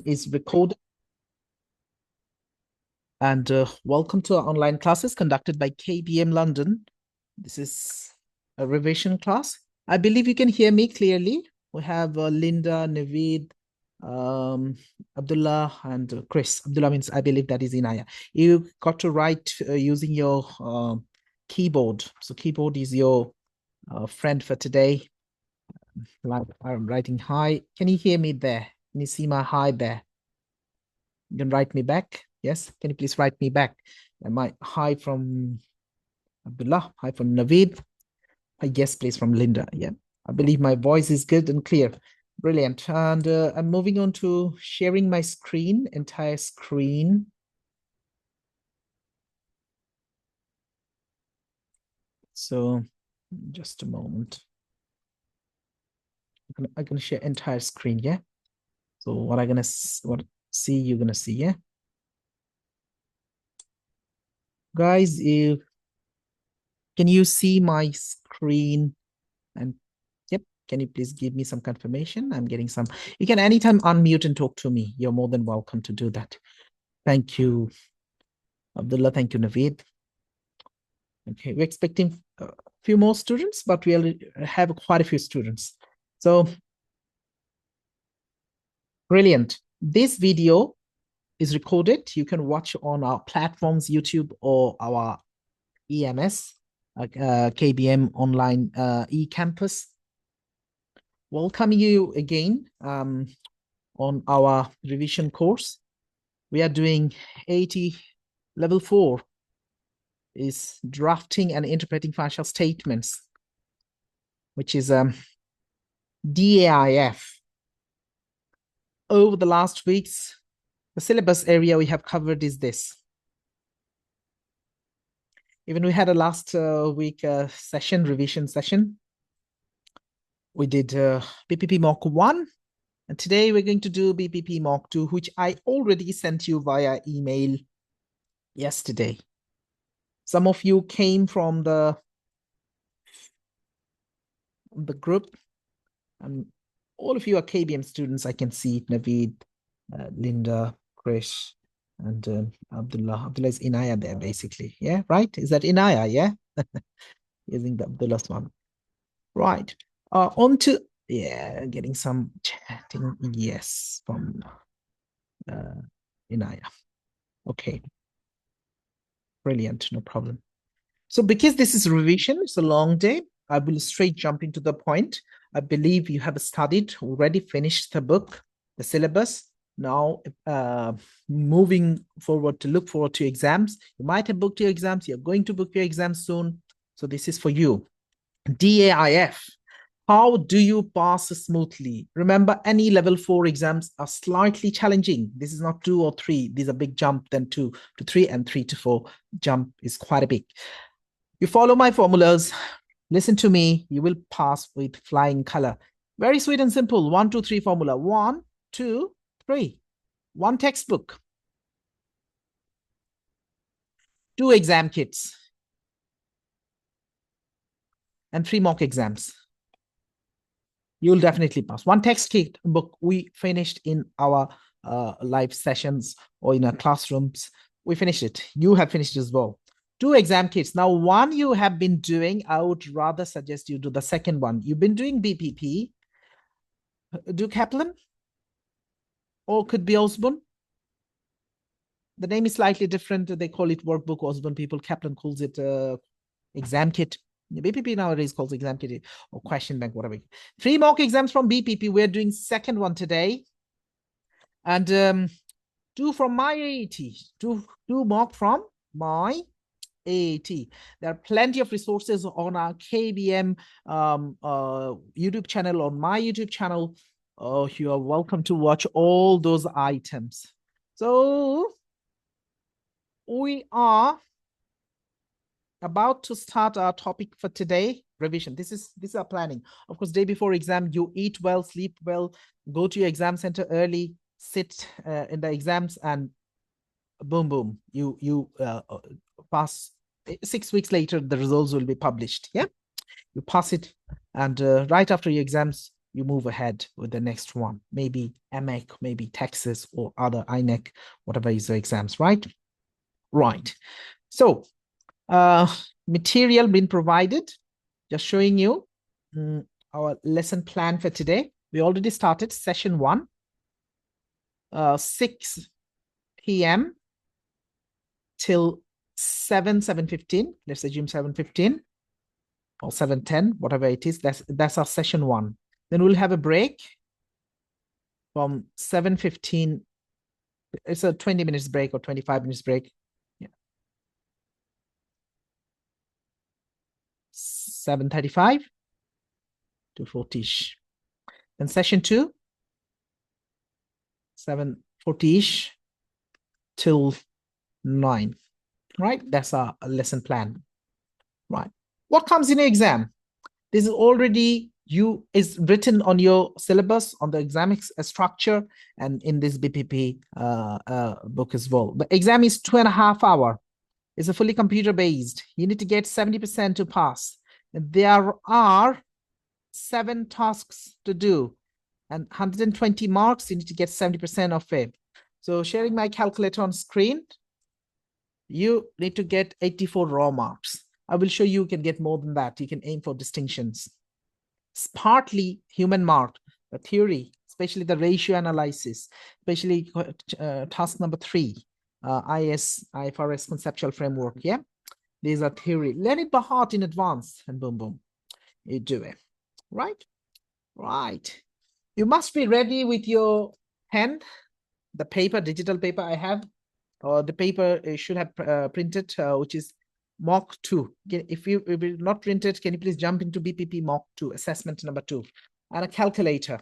is recorded. And welcome to our online classes conducted by KBM London. This is a revision class. I believe you can hear me clearly. We have Linda, Naveed, Abdullah, and Chris. Abdullah means I believe that is Inaya. You got to write using your keyboard. So keyboard is your friend for today. Like I'm writing hi. Can you hear me there? Can you see my hi there? You can write me back. Yes. Can you please write me back? And my hi from Abdullah, hi from Naveed. Yes, please from Linda. Yeah. I believe my voice is good and clear. Brilliant. And I'm moving on to sharing my screen, entire screen. So just a moment. I'm gonna share entire screen, yeah? So what I'm gonna see, you're gonna see, yeah? Guys, can you see my screen? And yep, can you please give me some confirmation? I'm getting some. You can anytime unmute and talk to me. You're more than welcome to do that. Thank you, Abdullah. Thank you, Naveed. Okay, we're expecting a few more students, but we'll have quite a few students. So brilliant. This video is recorded. You can watch on our platforms, YouTube or our EMS, KBM online e-campus. Welcome you again on our revision course. We are doing AAT Level 4 is drafting and interpreting financial statements, which is DAIF. Over the last weeks, the syllabus area we have covered is this. Even we had a last week revision session. We did BPP Mock 1, and today we're going to do BPP Mock 2, which I already sent you via email yesterday. Some of you came from the group, and all of you are KBM students. I can see Naveed, Linda, Krish, and Abdullah. Abdullah is Inaya there, basically. Yeah, right? Is that Inaya? Yeah, using the Abdullah's one. Right. On to, yeah, getting some chatting. Yes, from Inaya. Okay. Brilliant. No problem. So because this is revision, it's a long day. I will straight jump into the point. I believe you have studied, already finished the book, the syllabus. Now, moving forward to look forward to exams. You might have booked your exams. You're going to book your exams soon. So this is for you. DAIF. How do you pass smoothly? Remember, any level 4 exams are slightly challenging. This is not 2 or 3. These are big jump, then 2 to 3 and 3 to 4. Jump is quite a big. You follow my formulas, listen to me, you will pass with flying color. Very sweet and simple. 1, 2, 3 formula. 1, 2, 3. 1 textbook. 2 exam kits. And 3 mock exams. You'll definitely pass. 1 text kit book we finished in our live sessions or in our classrooms. We finished it. You have finished as well. 2 exam kits. Now, 1 you have been doing, I would rather suggest you do the second one. You've been doing BPP. Do Kaplan? Or could be Osborne? The name is slightly different. They call it workbook Osborne people. Kaplan calls it exam kit. BPP nowadays calls exam kit or question bank, whatever. 3 mock exams from BPP. We're doing second one today. And 2 from my AAT. 2 mock from my AAT. There are plenty of resources on our KBM YouTube channel, on my YouTube channel. Oh, you are welcome to watch all those items. So we are about to start our topic for today, revision. This is our planning. Of course, day before exam, you eat well, sleep well, go to your exam center early, sit in the exams, and boom, boom, you pass. 6 weeks later, the results will be published. Yeah, you pass it, and right after your exams, you move ahead with the next one, maybe MEC, maybe Texas or other INEC, whatever is the exams, right? Right. So material been provided, just showing you our lesson plan for today. We already started session 1, 6 p.m. till 7:15. Let's assume 7:15 or 7:10, whatever it is. That's our session 1. Then we'll have a break from 7:15. It's a 20 minutes break or 25 minutes break. Yeah. 7:35 to 40-ish. Then session 2, 7:40-ish till 9. Right? That's our lesson plan. Right. What comes in your exam? This is already is written on your syllabus, on the exam structure, and in this BPP book as well. The exam is 2.5 hours. It's a fully computer based. You need to get 70% to pass. And there are 7 tasks to do, and 120 marks. You need to get 70% of it. So sharing my calculator on screen, you need to get 84 raw marks. I will show you can get more than that. You can aim for distinctions. It's partly human marked, the theory, especially the ratio analysis, especially task number 3, IFRS conceptual framework. Yeah, these are theory. Learn it by heart in advance, and boom, boom, you do it. Right? Right. You must be ready with your pen, the paper, digital paper I have, or the paper should have printed, which is mock 2. If you not printed, can you please jump into BPP mock 2, assessment number 2, and a calculator.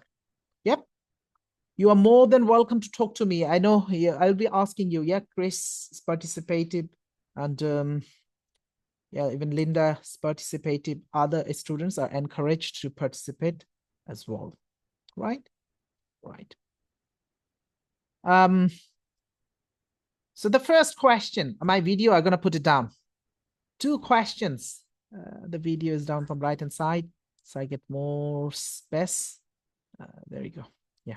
Yep. You are more than welcome to talk to me. I know I'll be asking you. Yeah, Chris is participative, and yeah, even Linda is participative. Other students are encouraged to participate as well. Right? Right. So the first question, my video, I'm going to put it down. 2 questions. The video is down from right-hand side, so I get more space. There you go. Yeah.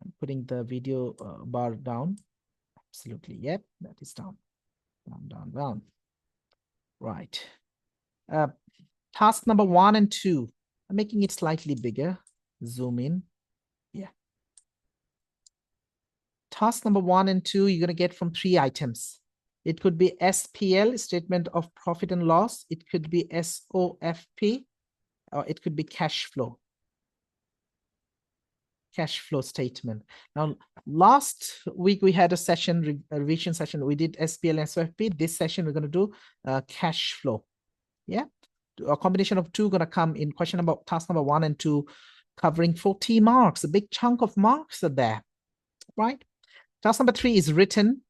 I'm putting the video bar down. Absolutely. Yep, that is down. Down, down, down. Right. Task number 1 and 2. I'm making it slightly bigger. Zoom in. Yeah. Task number 1 and 2, you're going to get from 3 items. It could be SPL, statement of profit and loss. It could be SOFP, or it could be cash flow. Cash flow statement. Now, last week we had a session, a revision session. We did SPL and SOFP. This session we're going to do cash flow. Yeah, a combination of 2 going to come in question number, task number 1 and 2, covering 40 marks. A big chunk of marks are there, right? Task number 3 is written.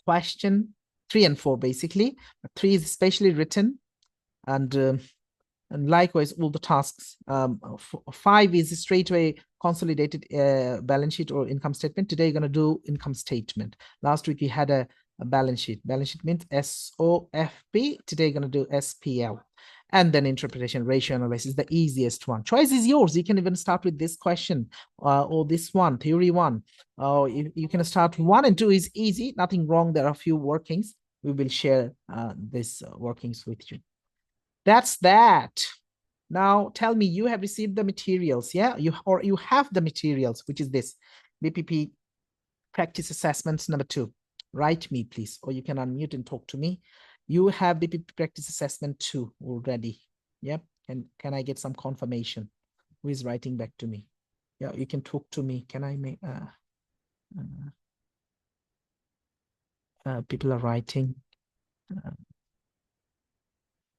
Question 3 and 4 basically. 3 is especially written, and likewise all the tasks. 5 is straight away consolidated balance sheet or income statement. Today you're going to do income statement. Last week we had a balance sheet. Balance sheet means SOFP. Today you're going to do SPL. And then interpretation, ratio analysis, the easiest one. Choice is yours. You can even start with this question or this one, theory 1. You can start 1 and 2 is easy. Nothing wrong. There are a few workings. We will share these workings with you. That's that. Now tell me, you have received the materials, yeah? You have the materials, which is this BPP practice assessments number 2. Write me, please, or you can unmute and talk to me. You have BPP practice assessment 2 already. Yep. And can I get some confirmation? Who is writing back to me? Yeah, you can talk to me. Can I make people are writing.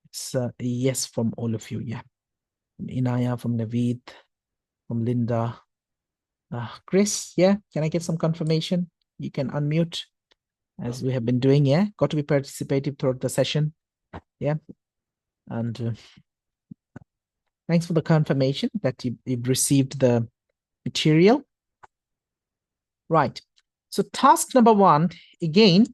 It's a yes from all of you. Yeah. From Inaya, from Naveed, from Linda. Chris, yeah. Can I get some confirmation? You can unmute, as we have been doing. Yeah, got to be participative throughout the session. Yeah, and thanks for the confirmation that you've received the material. Right. So task number 1 again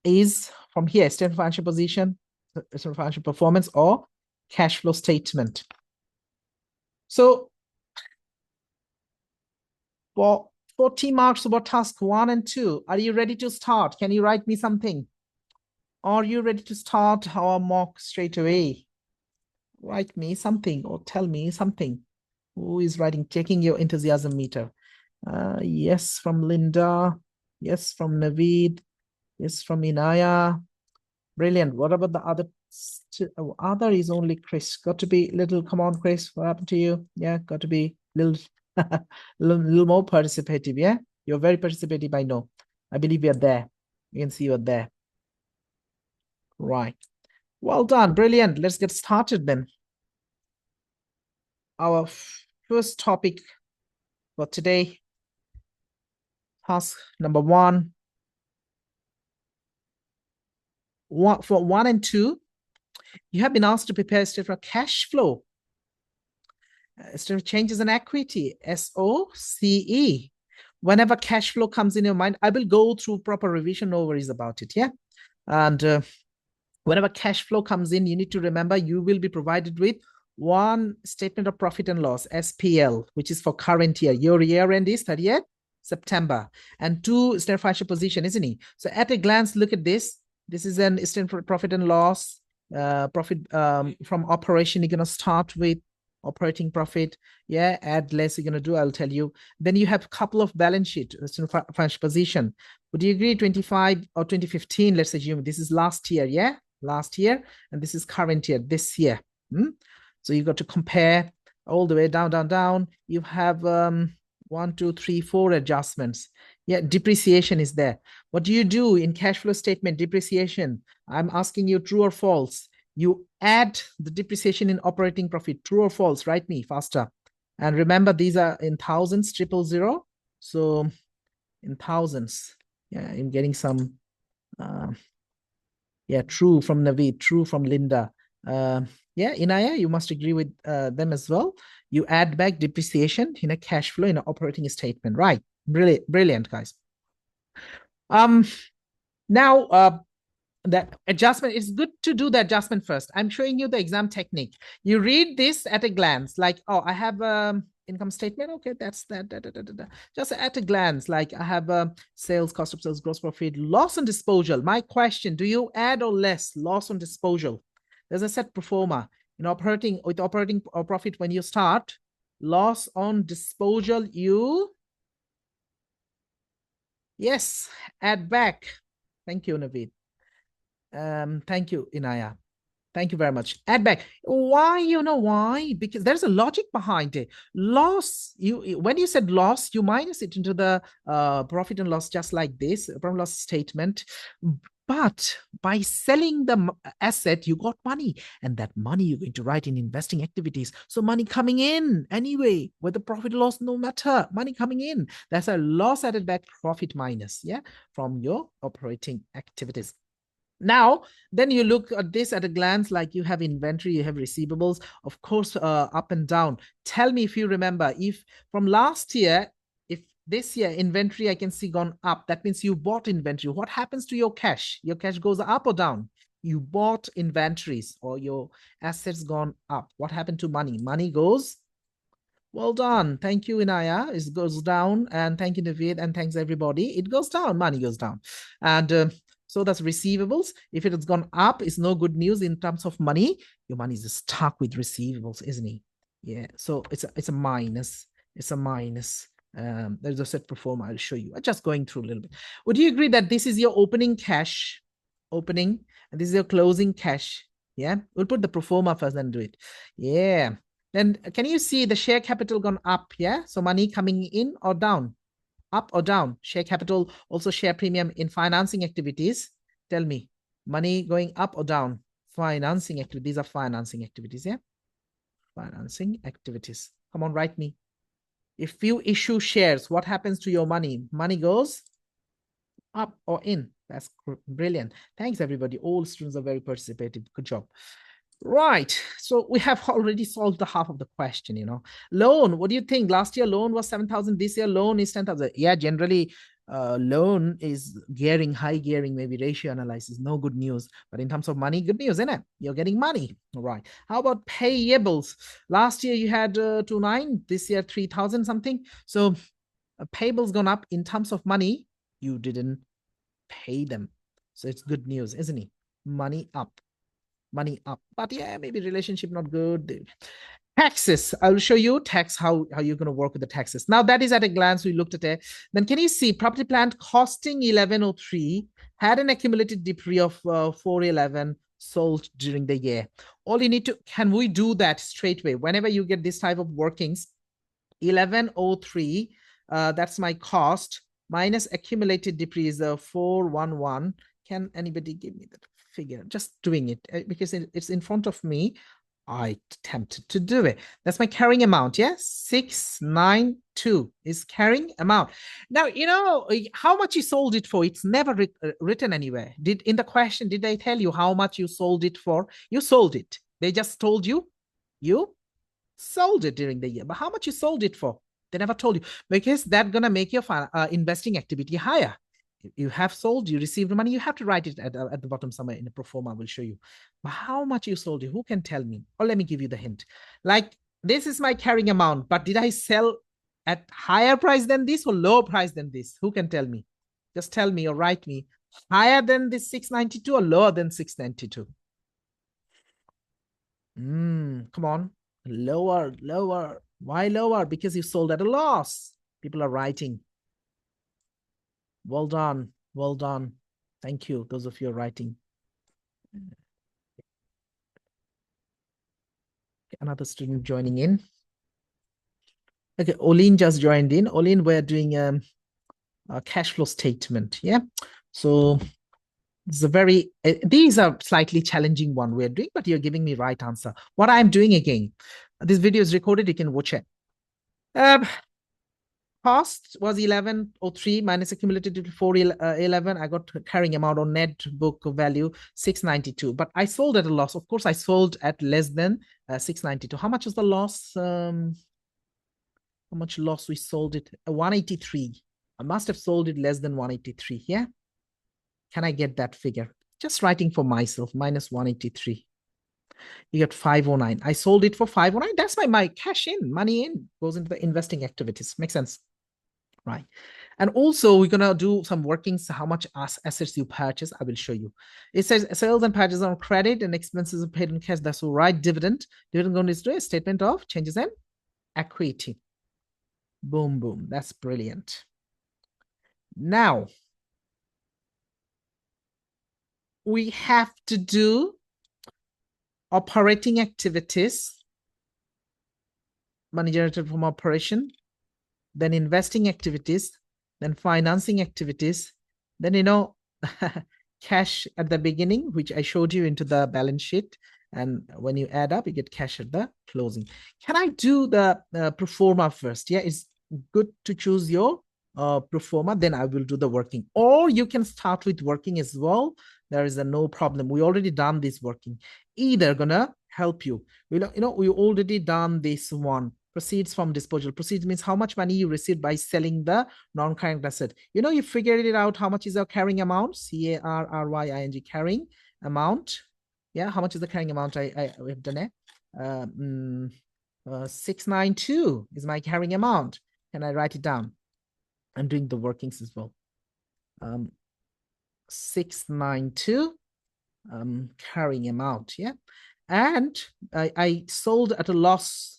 is from here: statement of financial position, statement of financial performance, or cash flow statement. So for 40 marks about task 1 and 2, are you ready to start? Can you write me something? Are you ready to start our mock straight away? Write me something or tell me something. Who is writing? Checking your enthusiasm meter. Yes, from Linda. Yes, from Naveed. Yes, from Inaya. Brilliant. What about the other? Other is only Chris. Got to be little. Come on, Chris. What happened to you? Yeah, got to be little, little more participative. Yeah, you're very participative. I know. I believe you're there. You can see you're there. Right. Well done. Brilliant. Let's get started then. Our first topic for today, task number 1. For 1 and 2, you have been asked to prepare a statement of cash flow. Statement of changes in equity, SOCE. Whenever cash flow comes in your mind, I will go through proper revision, no worries about it. Yeah. And whenever cash flow comes in, you need to remember you will be provided with 1 statement of profit and loss, SPL, which is for current year. Your year end is 30th September. And 2 statement of financial position, isn't it? So at a glance, look at this. This is an statement of profit and loss. Profit from operation, you're going to start with operating profit. Yeah, add less you're going to do, I'll tell you. Then you have a couple of balance sheet, financial position. Would you agree 25 or 2015? Let's assume this is last year. Yeah, last year. And this is current year, this year. So you got to compare all the way down, down, down. You have 1, 2, 3, 4 adjustments. Yeah, depreciation is there. What do you do in cash flow statement? Depreciation. I'm asking you true or false. You add the depreciation in operating profit. True or false? Write me faster. And remember, these are in thousands, 000. So in thousands. Yeah, I'm getting some. Yeah, true from Naveed, true from Linda. Yeah, Inaya, you must agree with them as well. You add back depreciation in a cash flow in an operating statement, right? Brilliant, brilliant, guys. Now the adjustment, it's good to do the adjustment first. I'm showing you the exam technique. You read this at a glance, like, oh, I have income statement. Okay, that's that. Just at a glance, like I have sales, cost of sales, gross profit, loss on disposal. My question: do you add or less loss on disposal? There's a set pro forma in operating profit when you start. Loss on disposal, you yes, add back. Thank you, Naveed. Thank you, Inaya. Thank you very much. Add back. Why? You know why? Because there's a logic behind it. Loss, when you said loss, you minus it into the profit and loss just like this, profit and loss statement. But by selling the asset, you got money. And that money you're going to write in investing activities. So money coming in anyway, whether profit or loss, no matter, money coming in. That's a loss added back, profit minus, yeah, from your operating activities. Now, then you look at this at a glance, like you have inventory, you have receivables, of course, up and down. Tell me if you remember, if from last year, if this year inventory I can see gone up, that means you bought inventory. What happens to your cash? Your cash goes up or down? You bought inventories or your assets gone up. What happened to money? Money goes, well done. Thank you, Inaya. It goes down. And thank you, Naveed. And thanks, everybody. It goes down. Money goes down. And so that's receivables. If it has gone up, it's no good news in terms of money. Your money is stuck with receivables, isn't it? Yeah. So it's a minus. It's a minus. There's a set pro forma. I'll show you. I'm just going through a little bit. Would you agree that this is your opening cash, and this is your closing cash? Yeah. We'll put the pro forma first and do it. Yeah. Then can you see the share capital gone up? Yeah. So money coming in or down? Up or down? Share capital, also share premium in financing activities. Tell me, money going up or down? Financing activities. These are financing activities, yeah? Financing activities. Come on, write me. If you issue shares, what happens to your money? Money goes up or in. That's brilliant. Thanks, everybody. All students are very participative. Good job. Right. So we have already solved the half of the question, Loan, what do you think? Last year loan was 7,000. This year loan is 10,000. Yeah, generally loan is gearing, high gearing, maybe ratio analysis, no good news. But in terms of money, good news, isn't it? You're getting money. All right. How about payables? Last year you had 2.9, this year 3,000 something. So payables gone up. In terms of money, you didn't pay them. So it's good news, isn't it? Money up. Money up. But yeah, maybe relationship not good. Taxes. I will show you tax, how you're going to work with the taxes. Now that is at a glance. We looked at it. Then can you see property plant costing 1103 had an accumulated debris of 411 sold during the year. All you need to, can we do that straight away? Whenever you get this type of workings, 1103, that's my cost minus accumulated debris is 411. Can anybody give me that figure? Just doing it because it's in front of me. I attempted to do it. That's my carrying amount. Yeah, 692 is carrying amount. Now, you know how much you sold it for. It's never written anywhere. Did in the question, did they tell you how much you sold it for? You sold it. They just told you sold it during the year. But how much you sold it for? They never told you, because that's going to make your investing activity higher. You have sold, you received money, you have to write it at the bottom somewhere in the pro forma. I will show you. But how much you sold it? Who can tell me? Or let me give you the hint. Like, this is my carrying amount, but did I sell at higher price than this or lower price than this? Who can tell me? Just tell me or write me. Higher than this 692 or lower than 692? Come on. Lower, lower. Why lower? Because you sold at a loss. People are writing. Well done. Well done. Thank you, those of you writing. Another student joining in. Okay, Olin just joined in. Olin, we're doing a cash flow statement. Yeah. So it's a very, these are slightly challenging one we're doing, but you're giving me right answer. What I'm doing again, this video is recorded, you can watch it. Cost was 1103 minus accumulated 411. I got carrying amount on net book value 692, but I sold at a loss. Of course, I sold at less than 692. How much was the loss? How much loss we sold it? 183. I must have sold it less than 183. Yeah. Can I get that figure? Just writing for myself, minus 183. You get 509. I sold it for 509. That's my cash in, money in, goes into the investing activities. Makes sense. Right. And also we're going to do some workings. How much assets you purchase, I will show you. It says sales and purchases on credit and expenses are paid in cash. That's all right. Dividend going to do a statement of changes in equity. Boom, boom. That's brilliant. Now we have to do operating activities, money generated from operation, then investing activities, then financing activities, then, you know, cash at the beginning, which I showed you into the balance sheet. And when you add up, you get cash at the closing. Can I do the pro forma first? Yeah, it's good to choose your pro forma, then I will do the working. Or you can start with working as well. There is no problem. We already done this working. Either gonna help you. We already done this one. Proceeds from disposal. Proceeds means how much money you received by selling the non-current asset. You know, you figured it out. How much is our carrying amount? CARRYING, carrying amount. Yeah, how much is the carrying amount? We have done it. 692 is my carrying amount. Can I write it down? I'm doing the workings as well. 692 carrying amount. Yeah, and I sold at a loss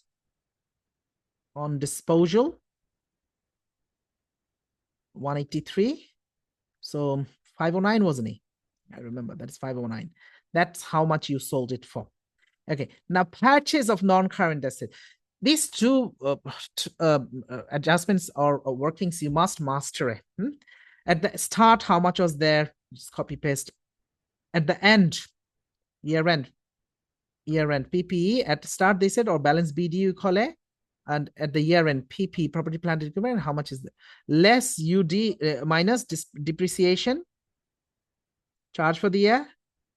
on disposal 183. So 509, wasn't it? I remember that is 509. That's how much you sold it for. Okay, now purchase of non-current asset. These two adjustments or workings you must master it. At the start, how much was there? Just copy paste. At the end, year end PPE. At the start they said, or balance BD you call it. And at the year end, PP, property, plant, and equipment, how much is that? Less UD minus depreciation charge for the year,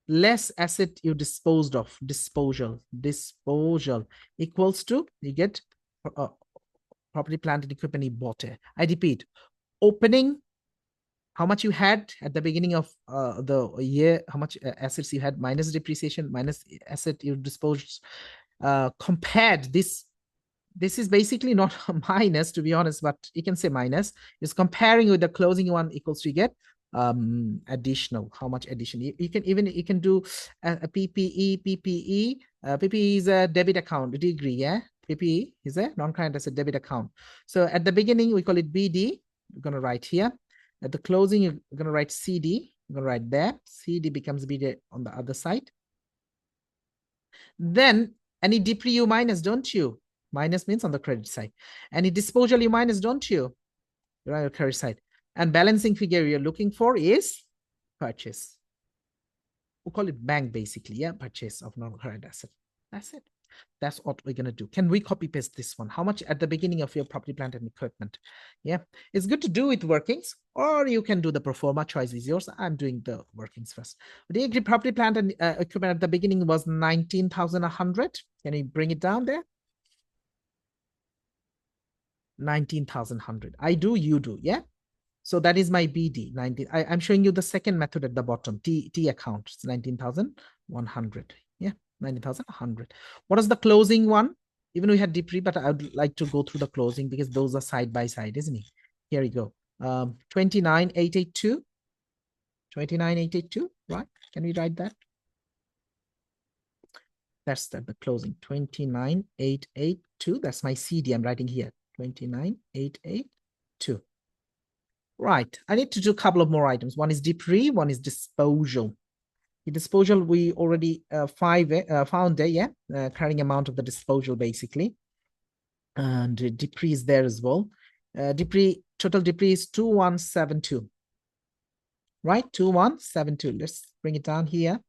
less asset you disposed of, disposal equals to, you get property, plant, and equipment you bought it. I repeat, opening how much you had at the beginning of the year, how much assets you had minus depreciation, minus asset you disposed, compared this. This is basically not a minus, to be honest, but you can say minus. It's comparing with the closing one equals to, you get additional. How much addition? You can even, you can do a PPE. PPE is a debit account. Do you agree? Yeah. PPE is a non-current asset debit account. So at the beginning, we call it BD. We're going to write here. At the closing, you're going to write CD. You're going to write there. CD becomes BD on the other side. Then any depre you minus, don't you? Minus means on the credit side. Any disposal you minus, don't you? You're on the credit side. And balancing figure you're looking for is purchase. We'll call it bank basically, yeah, purchase of non-current asset. That's it. That's what we're going to do. Can we copy paste this one? How much at the beginning of your property, plant and equipment? Yeah, it's good to do with workings, or you can do the pro forma. Choice is yours. I'm doing the workings first. The agree property, plant and equipment at the beginning was 19,100. Can you bring it down there? 19,100. I do, you do, yeah? So that is my BD, 19. I'm showing you the second method at the bottom, T account. It's 19,100. Yeah, 19,100. What is the closing one? Even we had depre, but I would like to go through the closing because those are side by side, isn't it? Here we go. 29,882. 29,882, right? Can we write that? That's the closing, 29,882. That's my CD I'm writing here, 29,882. Right, I need to do a couple of more items. One is depre, one is disposal. The disposal we already found there, yeah, carrying amount of the disposal basically. And depre is there as well. Depre, total depre is 2172. Right, 2172. Let's bring it down here.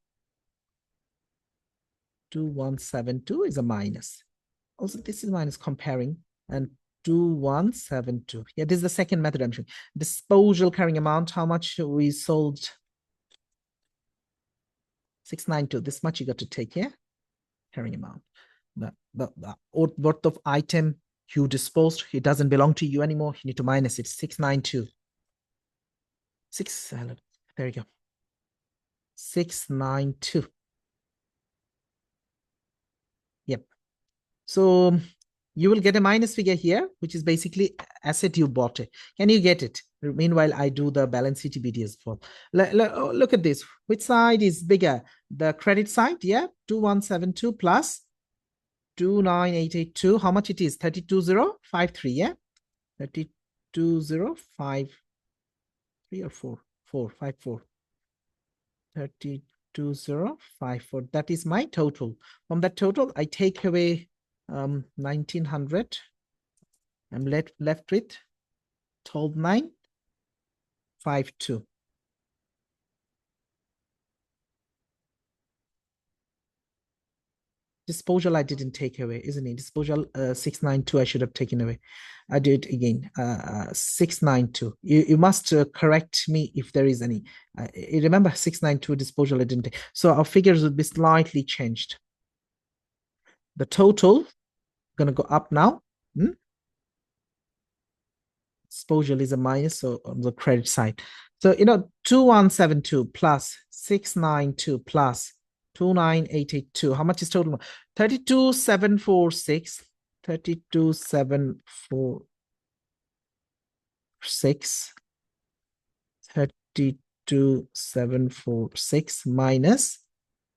2172 is a minus. Also, this is minus comparing, and 2172. Yeah, this is the second method I'm showing. Disposal carrying amount, how much we sold? 692. This much you got to take here. Carrying amount. The worth of item you disposed, it doesn't belong to you anymore. You need to minus it. 692. There you go. 692. Yep. So you will get a minus figure here, which is basically asset you bought it. Can you get it? Meanwhile, I do the balance sheet BD as well. Look at this. Which side is bigger? The credit side, yeah? 2172 plus 29,882. How much it is? 32,053, yeah? 32,053 or 454. 32,054. That is my total. From that total, I take away 1,900. I'm left with 12,952. Disposal I didn't take away, isn't it? Disposal 692 I should have taken away. I do it again. 692. You must correct me if there is any. Remember 692 disposal I didn't take. So our figures would be slightly changed. The total gonna go up now. Disposal is a minus, so on the credit side. So 2172 plus 692 plus 29,882. How much is total? 32,746. 32,746. 32,746 minus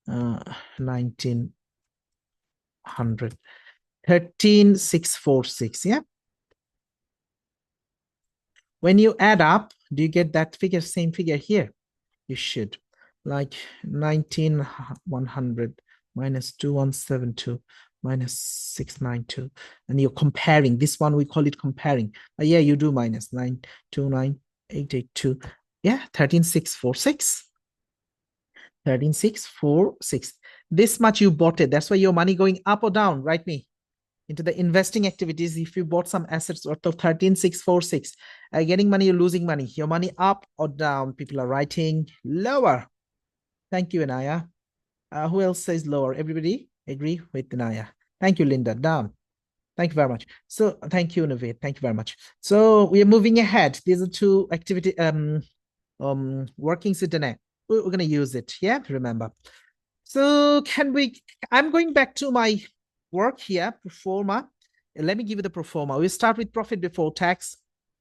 1,900. 13,646. Yeah. When you add up, do you get that figure? Same figure here. You should. Like 19,100 minus 2172 minus 692. And you're comparing. This one, we call it comparing. Yeah, you do minus 929,882. Yeah, 13,646. 13,646. This much you bought it. That's why your money going up or down, right, me? Into the investing activities, if you bought some assets worth of 13,646, getting money, you're losing money. Your money up or down? People are writing lower. Thank you, Anaya. Who else says lower? Everybody agree with Anaya. Thank you, Linda. Down. Thank you very much. So thank you, Naveed. Thank you very much. So we are moving ahead. These are two activity workings internet. We're going to use it. Yeah, remember. So I'm going back to my work here, pro forma. Let me give you the pro forma. We start with profit before tax,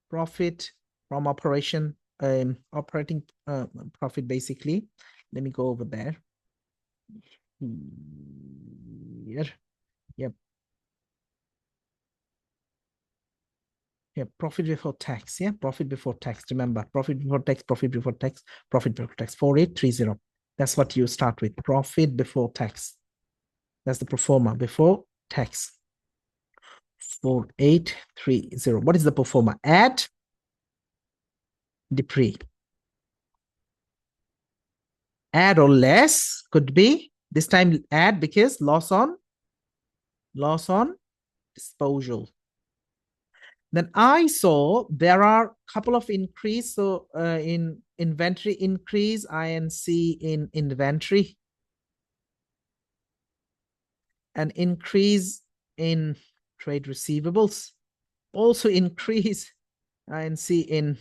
profit from operating profit basically. Let me go over there. Here. Yep. Yeah, profit before tax. Yeah, profit before tax. Remember, profit before tax, profit before tax, profit before tax. 4830. That's what you start with. Profit before tax. That's the pro forma before tax. 4830. What is the pro forma? Add depre. Add or less could be. This time add because loss on disposal. Then I saw there are a couple of increase. So in inventory increase, INC in inventory. An increase in trade receivables. Also increase INC in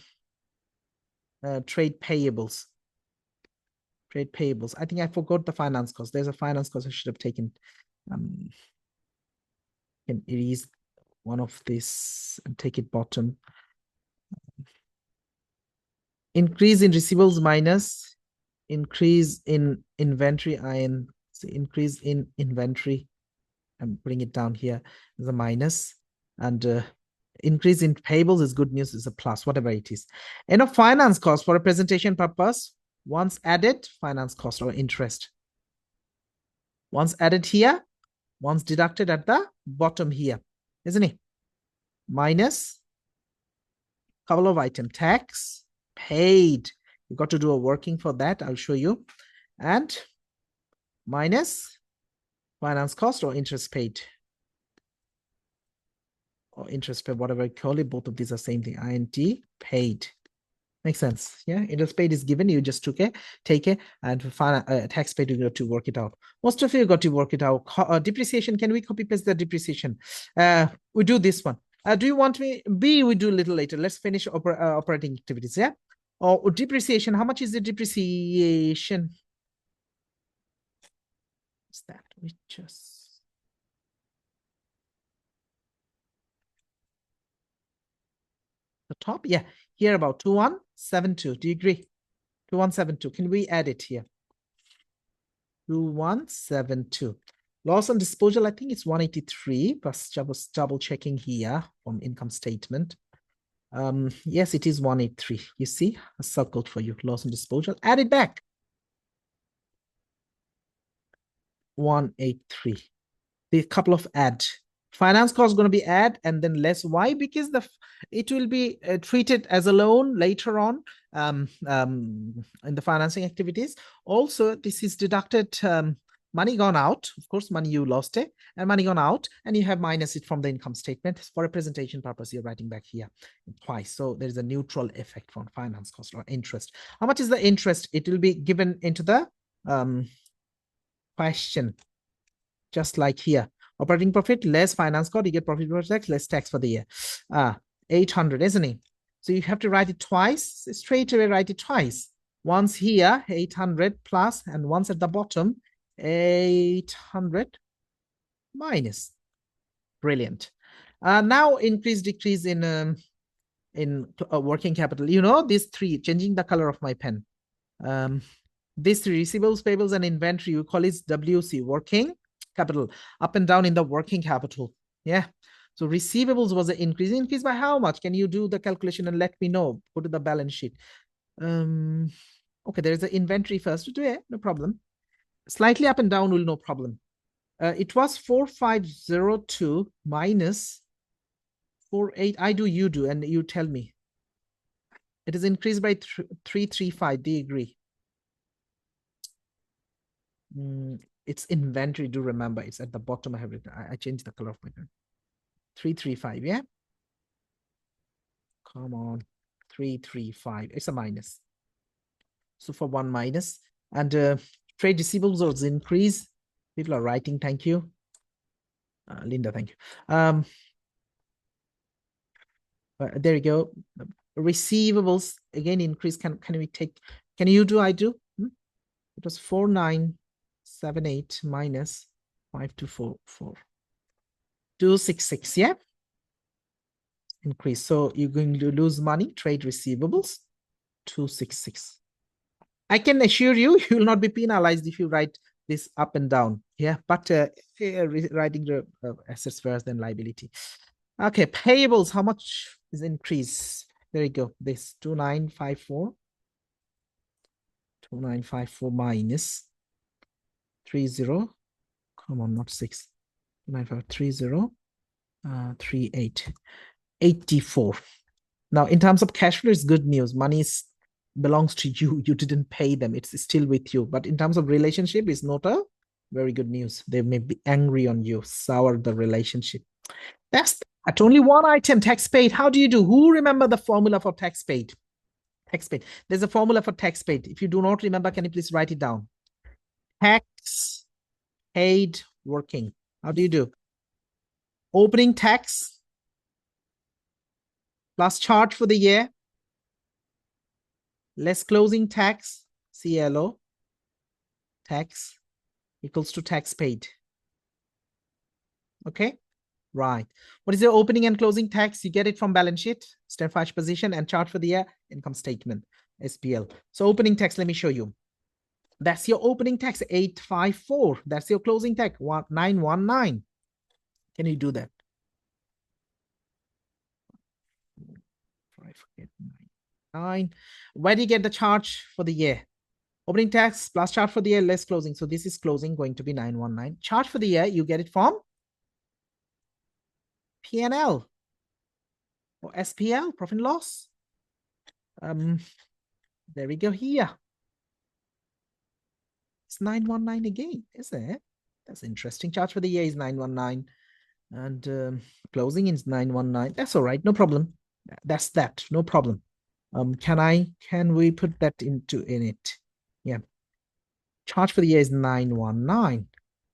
trade payables. Trade payables. I think I forgot the finance cost. There's a finance cost I should have taken. Can erase one of this and take it bottom. Increase in receivables minus increase in inventory. Increase in inventory and bring it down here as a minus. And increase in payables is good news, is a plus, whatever it is. And a finance cost for a presentation purpose, once added, finance cost or interest. Once added here, once deducted at the bottom here, isn't it? Minus couple of item tax paid. You got to do a working for that. I'll show you. And minus finance cost or interest paid. Or interest paid, whatever I call it. Both of these are same thing. INT paid. Makes sense. Yeah, interest paid is given. You just take it, and for tax paid, you got to work it out. Most of you got to work it out. Depreciation. Can we copy paste the depreciation? We do this one. Do you want me? B, we do a little later. Let's finish operating activities. Yeah. Or depreciation. How much is the depreciation? What's that? We just. The top? Yeah. Here about 2172. Do you agree? 2172. Can we add it here? 2172. Loss on disposal, I think it's 183, but I was double checking here from income statement. Yes, it is 183. You see, I circled for you. Loss on disposal. Add it back. 183. The couple of add. Finance cost is going to be add and then less. Why? Because it will be treated as a loan later on in the financing activities. Also, this is deducted money gone out. Of course, money you lost it and money gone out, and you have minus it from the income statement. For a presentation purpose, you're writing back here twice. So there's a neutral effect from finance cost or interest. How much is the interest? It will be given into the question, just like here. Operating profit, less finance cost, you get profit before tax, less tax for the year. 800, isn't it? So you have to write it twice, straight away write it twice. Once here, 800 plus, and once at the bottom, 800 minus. Brilliant. Now increase, decrease in working capital. You know, these three, changing the color of my pen. These three, receivables, payables, and inventory, you call it WC, working capital, up and down in the working capital. Yeah. So receivables was an increase. Increase by how much? Can you do the calculation and let me know? Go to the balance sheet. Okay, there's the inventory first. Yeah, no problem. Slightly up and down will no problem. It was 4502 minus 48. I do, you do, and you tell me. It is increased by 335. Do you agree? It's inventory. Do remember, it's at the bottom. I have written. I changed the color of my pen. 335. Yeah. Come on. 335. It's a minus. So for one minus, and trade receivables also increase. People are writing. Thank you, Linda. Thank you. There you go. Receivables again increase. Can we take? Can you do? I do. It was 4978 minus 5244. 266. Yeah. Increase. So you're going to lose money. Trade receivables. 266. I can assure you, you will not be penalized if you write this up and down. Yeah, but writing the assets first, then liability. Okay, payables. How much is increase? There you go. This 2954. 2954 minus 30. Come on, not 6. 2953 38. 84. Now, in terms of cash flow, it's good news. Money belongs to you. You didn't pay them. It's still with you. But in terms of relationship, it's not a very good news. They may be angry on you, sour the relationship. That's at only one item, tax paid. How do you do? Who remember the formula for tax paid? Tax paid. There's a formula for tax paid. If you do not remember, can you please write it down? Tax paid working. How do you do? Opening tax plus charge for the year less closing tax, CLO, tax equals to tax paid. Okay, right. What is your opening and closing tax? You get it from balance sheet, stand position, and charge for the year, income statement, SPL. So opening tax, let me show you. That's your opening tax, 854. That's your closing tax, 919. Can you do that? I forget 9. Where do you get the charge for the year? Opening tax plus charge for the year less closing. So this is closing going to be 919. Charge for the year, you get it from P&L or SPL, profit and loss. There we go here. It's 919 again, is it? That's interesting. Charge for the year is 919 and closing is 919. That's all right, no problem. That's that, no problem. Can we put that in it? Yeah. Charge for the year is 919.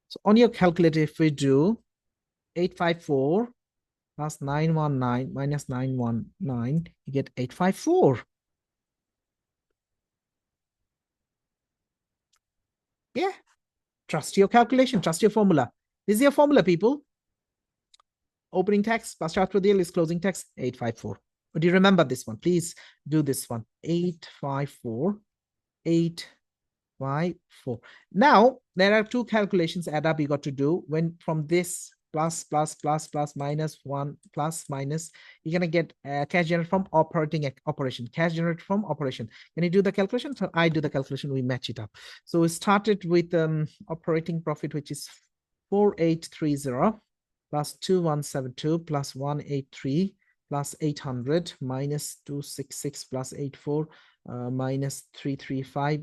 So on your calculator, if we do 854 plus 919 minus 919, you get 854. Yeah. Trust your calculation, trust your formula. This is your formula, people. Opening tax plus charge for the year is closing tax, 854. But do you remember this one? Please do this one. 854. 854. Now, there are two calculations add up you got to do. When from this plus, minus 1, plus, minus, you're going to get cash generated from operation. Cash generated from operation. Can you do the calculation? So I do the calculation, we match it up. So we started with operating profit, which is 4830 plus 2172 plus 183 plus 800 minus 266 plus 84 minus 335.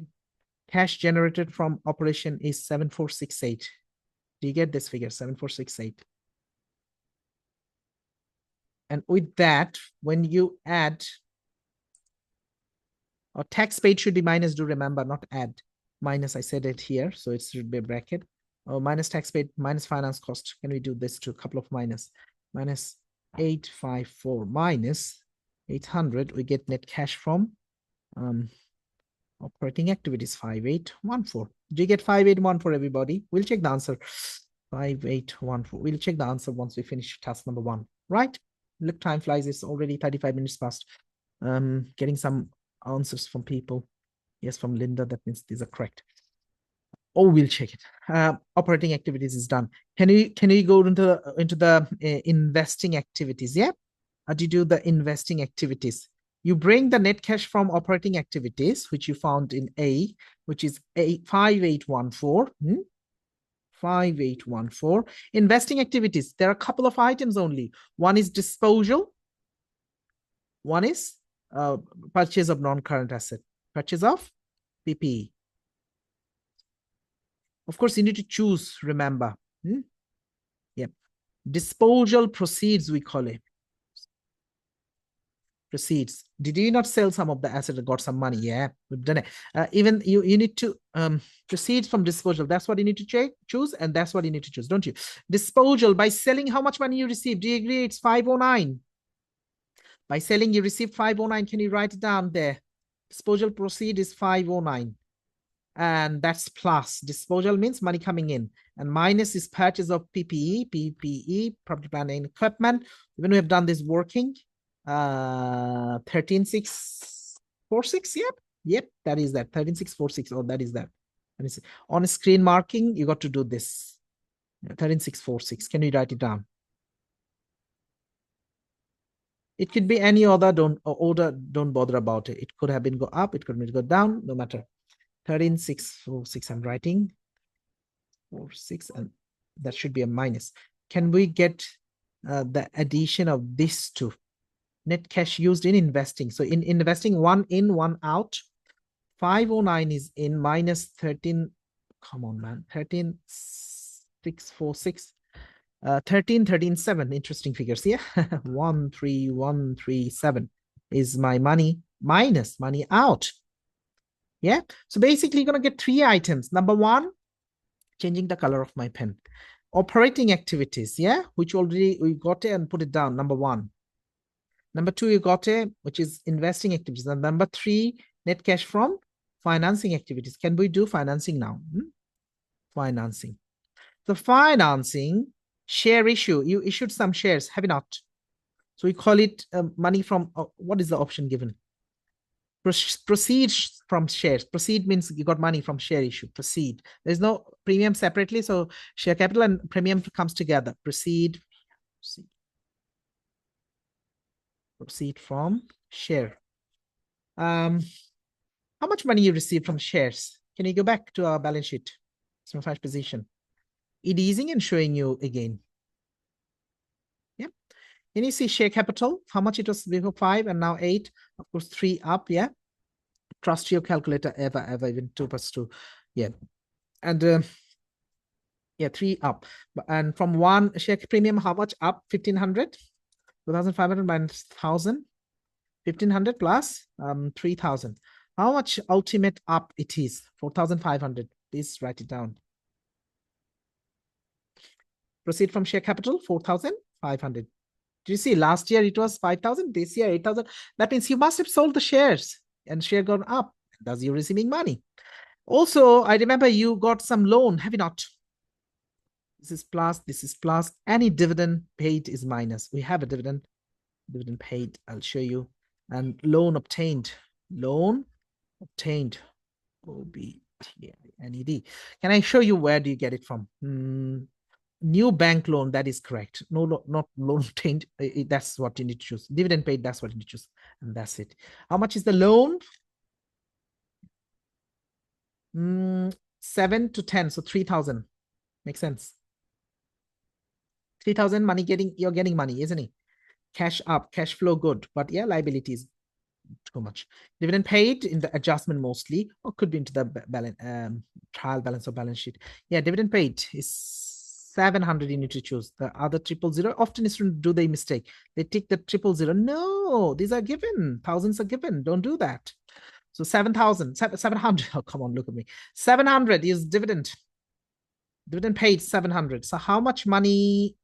Cash generated from operation is 7468. Do you get this figure? 7468. And with that, when you add, or tax paid should be minus, do remember, not add. Minus, I said it here, so it should be a bracket. Minus tax paid, minus finance cost. Can we do this to a couple of minus? Minus 854 minus 800, we get net cash from operating activities, 5814. Do you get 5814, everybody? We'll check the answer. 5814. We'll check the answer once we finish task number 1. Right? Look, time flies. It's already 35 minutes past. Getting some answers from people. Yes, from Linda. That means these are correct. Oh, we'll check it. Operating activities is done. Can you go into the investing activities? Yeah. How do you do the investing activities? You bring the net cash from operating activities, which you found in A, which is 5814. 5814. Investing activities, there are a couple of items only. One is disposal. One is purchase of non-current asset. Purchase of PPE. Of course, you need to choose, remember. Yep. Disposal proceeds, we call it. Proceeds. Did you not sell some of the asset and got some money? Yeah, we've done it. Even you need to proceeds from disposal. That's what you need to choose, and that's what you need to choose, don't you? Disposal, by selling, how much money you receive? Do you agree it's 509? By selling, you received 509. Can you write it down there? Disposal proceed is 509. And that's plus. Disposal means money coming in. And minus is purchase of PPE, property, plant, and equipment. When we have done this working, 13646. Yep, that is that. 13646. Oh, that is that. On screen marking, you got to do this. 13646. Can you write it down? It could be any other order. Don't bother about it. It could have been go up. It could have been go down. No matter. 13646. I'm writing 46, and that should be a minus. Can we get the addition of this to net cash used in investing? So in investing, one in, one out. 509 is in, minus 13. Come on, man. 13646. 13137. Interesting figures here. 13137 is my money, minus money out. Yeah. So basically, you're going to get three items. Number one, changing the color of my pen. Operating activities, yeah, which already we got it and put it down. Number one. Number two, you got it, which is investing activities. And number three, net cash from financing activities. Can we do financing now? Financing. The financing share issue. You issued some shares, have you not? So we call it money from, what is the option given? Proceed from shares. Proceed means you got money from share issue. Proceed. There's no premium separately. So share capital and premium comes together. Proceed from share. How much money you received from shares? Can you go back to our balance sheet? 75 position. It easing and showing you again. Yeah. Can you see share capital? How much it was before 5 and now 8? Of course, 3 up. Yeah. Trust your calculator ever, even 2 plus 2. Yeah. And yeah, 3 up. And from 1 share premium, how much up? 1500, 2500 minus 1000, 1500 plus 3000. How much ultimate up it is? 4500. Please write it down. Proceed from share capital, 4500. Do you see last year it was 5,000, this year 8,000? That means you must have sold the shares and share gone up. Thus you're receiving money. Also, I remember you got some loan, have you not? This is plus, this is plus. Any dividend paid is minus. We have a dividend paid. I'll show you. And loan obtained. Loan obtained. OBTNED. Can I show you where do you get it from? New bank loan, that is correct. No, not loan obtained. That's what you need to choose. Dividend paid, that's what you need to choose. And that's it. How much is the loan? 7 to 10, so 3,000. Makes sense. 3,000 money you're getting money, isn't it? Cash up, cash flow good. But yeah, liabilities too much. Dividend paid in the adjustment mostly, or could be into the trial balance or balance sheet. Yeah, dividend paid is 700. You need to choose. The other 000. Often students do the mistake. They take the 000. No, these are given. Thousands are given. Don't do that. So 7,000, 700. Oh, come on, look at me. 700 is dividend. Dividend paid 700. So how much money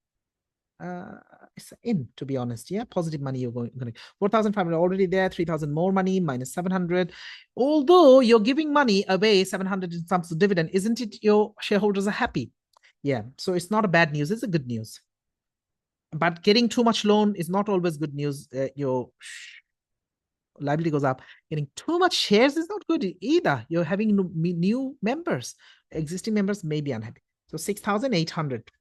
is in, to be honest? Yeah, positive money you're going 4,500 already there, 3,000 more money, minus 700. Although you're giving money away, 700 in terms of dividend, isn't it your shareholders are happy? Yeah, so it's not a bad news, it's a good news. But getting too much loan is not always good news. Your liability goes up. Getting too much shares is not good either. You're having new members. Existing members may be unhappy. So 6,800.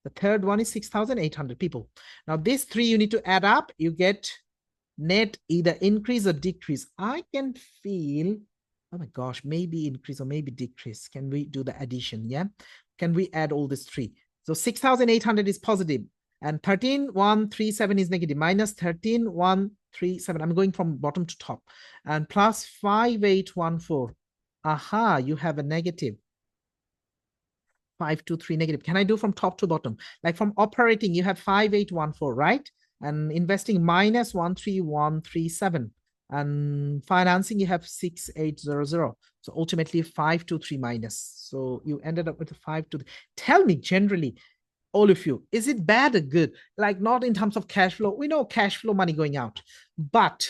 The third one is 6,800 people. Now, these three you need to add up. You get net either increase or decrease. I can feel, oh my gosh, maybe increase or maybe decrease. Can we do the addition? Yeah. Can we add all these three? So 6,800 is positive and 13,137 is negative, minus 13,137. I'm going from bottom to top, and plus 5,814. Aha, you have a negative. 523 negative. Can I do from top to bottom? Like from operating, you have 5,814, right? And investing minus 13137. And financing, you have 6,800. So ultimately 523 minus. So you ended up with a 523. Tell me generally, all of you, is it bad or good? Like not in terms of cash flow. We know cash flow money going out, but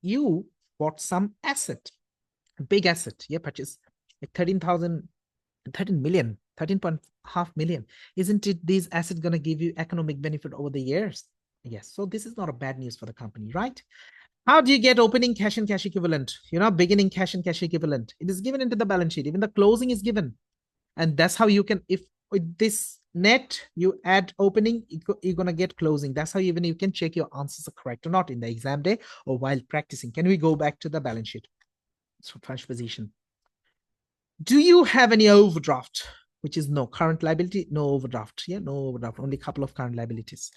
you bought some asset, big asset. Yeah, purchase like 13 million, 13.5 million. Isn't it these assets going to give you economic benefit over the years? Yes. So this is not a bad news for the company, right? How do you get opening cash and cash equivalent? Beginning cash and cash equivalent. It is given into the balance sheet. Even the closing is given. And that's how you can, if with this net, you add opening, you're going to get closing. That's how even you can check your answers are correct or not in the exam day or while practicing. Can we go back to the balance sheet? So financial position. Do you have any overdraft? Which is no current liability, no overdraft. Yeah, no overdraft, only a couple of current liabilities.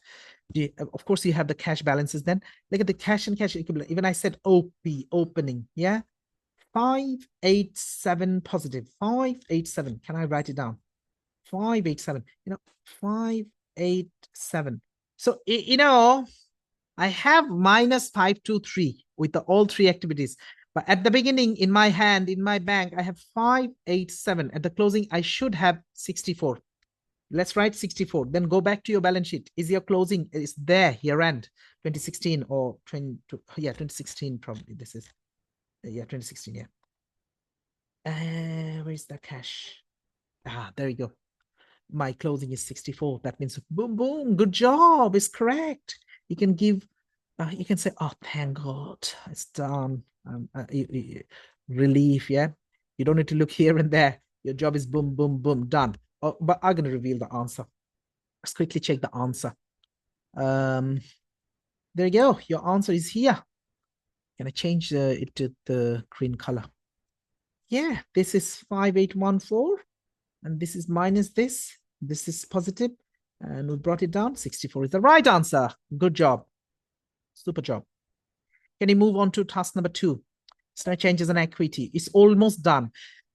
Of course, you have the cash balances then. Look at the cash and cash equivalent. Even I said OP, opening, yeah? 587 positive, 587. Can I write it down? 587, 587. So, I have minus 523 with all three activities. But at the beginning, in my hand, in my bank, I have 587. At the closing, I should have 64. Let's write 64. Then go back to your balance sheet. Is your closing is there year end 2016 or 2016 probably this is. 2016, yeah. Where's the cash? There you go. My closing is 64. That means boom, boom, good job. It's correct. You can give, you can say, oh, thank God, it's done. Relief, yeah. You don't need to look here and there. Your job is boom, boom, boom, done. Oh, but I'm going to reveal the answer. Let's quickly check the answer. There you go. Your answer is here. Can I change it to the green color? Yeah, this is 5814. And this is minus this. This is positive. And we brought it down. 64 is the right answer. Good job. Super job. Can you move on to task number 2? So changes in equity. It's almost done.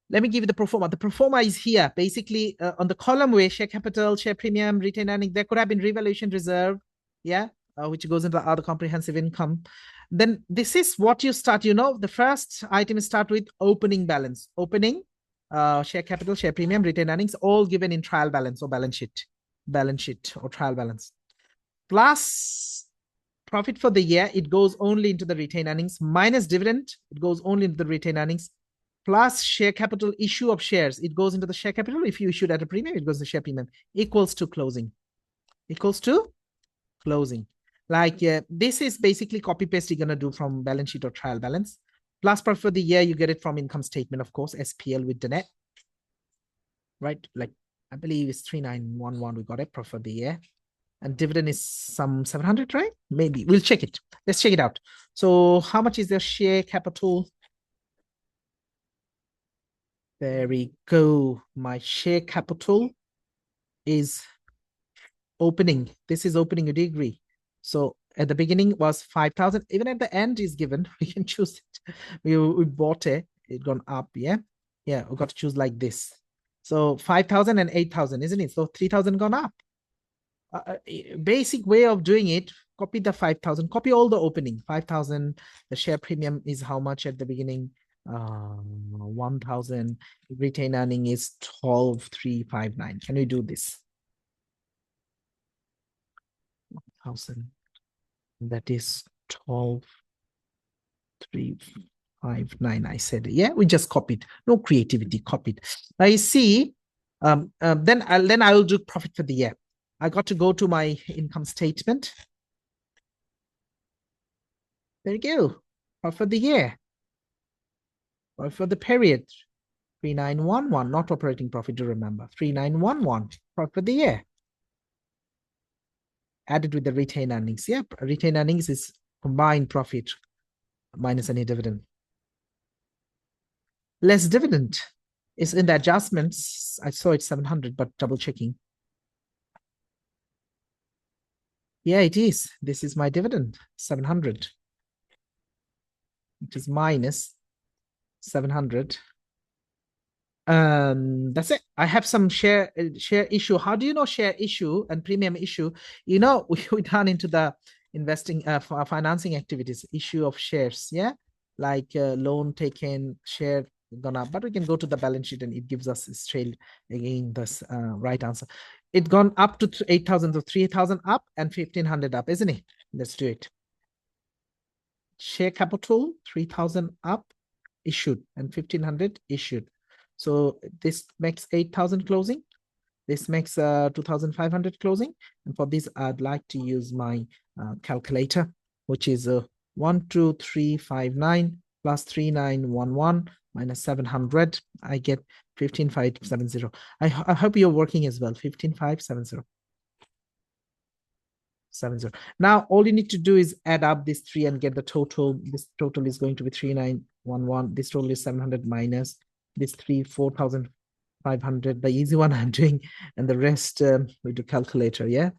Let me give you the pro forma. The pro forma is here. Basically, on the column where share capital, share premium, retained earnings, there could have been revaluation reserve, yeah, which goes into the other comprehensive income. Then this is what you start. The first item is start with opening balance. Opening, share capital, share premium, retained earnings, all given in trial balance or balance sheet or trial balance. Plus profit for the year, it goes only into the retained earnings, minus dividend, it goes only into the retained earnings, plus share capital issue of shares, it goes into the share capital. If you issued at a premium, it goes to share premium, equals to closing. Equals to closing. Like this is basically copy paste you're going to do from balance sheet or trial balance. Plus profit for the year, you get it from income statement, of course, SPL with the net. Right? Like I believe it's 3911, we got it, profit for the year. And dividend is some 700, right? Maybe. We'll check it. Let's check it out. So how much is their share capital? There we go. My share capital is opening. This is opening a degree. So at the beginning was 5,000. Even at the end is given. We can choose it. We bought it. It gone up. Yeah. Yeah. We got to choose like this. So 5,000 and 8,000, isn't it? So 3,000 gone up. Basic way of doing it, copy the 5,000, copy all the opening. 5,000, the share premium is how much at the beginning? 1,000. Retained earning is 12,359. Can we do this? 1,000. That is 12,359. I said, yeah, we just copied. No creativity, copied. Now you see, then I will do profit for the year. I got to go to my income statement. There you go. Profit for the year. Or for the period. 3911, not operating profit to remember. 3911, profit for the year. Added with the retained earnings. Yep, retained earnings is combined profit minus any dividend. Less dividend is in the adjustments. I saw it's 700, but double checking. Yeah, it is. This is my dividend, 700. It is minus 700. That's it. I have some share issue. How do you know share issue and premium issue? We done into the investing financing activities, issue of shares, yeah, like loan taken, share gone up, but we can go to the balance sheet and it gives us straight again this right answer. It gone up to 8,000, so 3,000 up and 1,500 up, isn't it? Let's do it. Share capital 3,000 up issued and 1,500 issued. So this makes 8,000 closing. This makes 2,500 closing. And for this, I'd like to use my calculator, which is 12359 plus 3911 minus 700. I get 15,570. I hope you're working as well. 15,570. 70. Now all you need to do is add up these three and get the total. This total is going to be 3911. This total is 700 minus this 4,500. The easy one I'm doing, and the rest we do calculator. Yeah,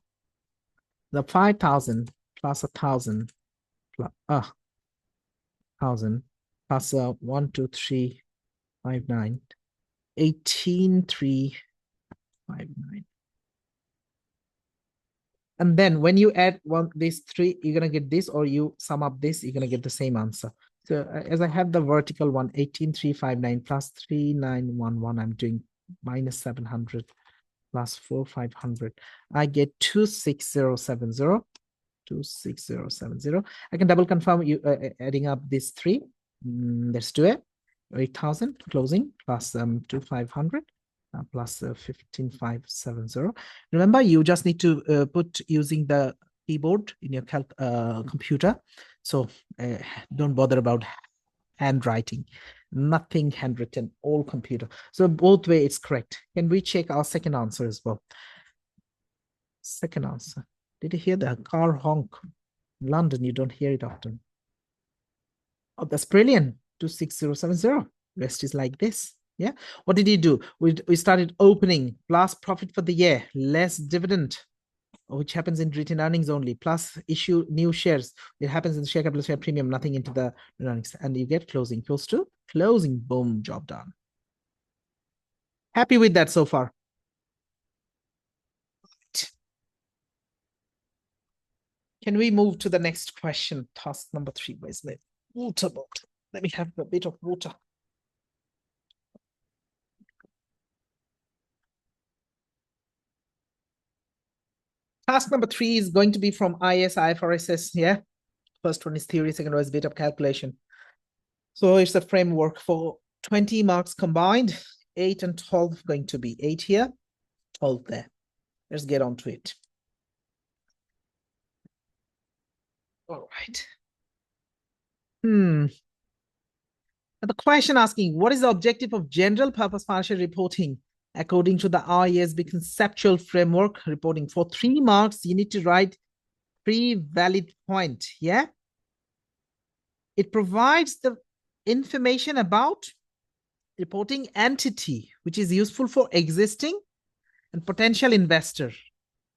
the 5,000 plus 1,000 plus 1,000 plus 1, 2, 3, 5, 9, 18,359. And then when you add these three, you're going to get this, or you sum up this, you're going to get the same answer. So as I have the vertical one, 18,359 plus 3911, I'm doing minus 700 plus 4,500. I get 26070. 26070. I can double confirm you adding up these three. Let's do it. 8,000 closing plus 2,500. Plus 15,570. Remember, you just need to put using the keyboard in your computer. So don't bother about handwriting. Nothing handwritten, all computer. So both way it's correct. Can we check our second answer as well? Second answer. Did you hear the car honk? In London, you don't hear it often. Oh, that's brilliant. 26070. Rest is like this. Yeah. What did he do? We started opening plus profit for the year, less dividend, which happens in written earnings only, plus issue new shares. It happens in the share capital, share premium, nothing into the earnings. And you get closing, close to closing. Boom, job done. Happy with that so far? Can we move to the next question? Task number 3. Where's my water bottle? Let me have a bit of water. Task number 3 is going to be from IFRS. Yeah. First one is theory, second one is bit of calculation. So it's a framework for 20 marks combined, 8 and 12 going to be 8 here, 12 there. Let's get on to it. All right. The question asking, what is the objective of general purpose financial reporting? According to the IASB conceptual framework reporting, for 3 marks, you need to write 3 valid points. Yeah. It provides the information about reporting entity, which is useful for existing and potential investor.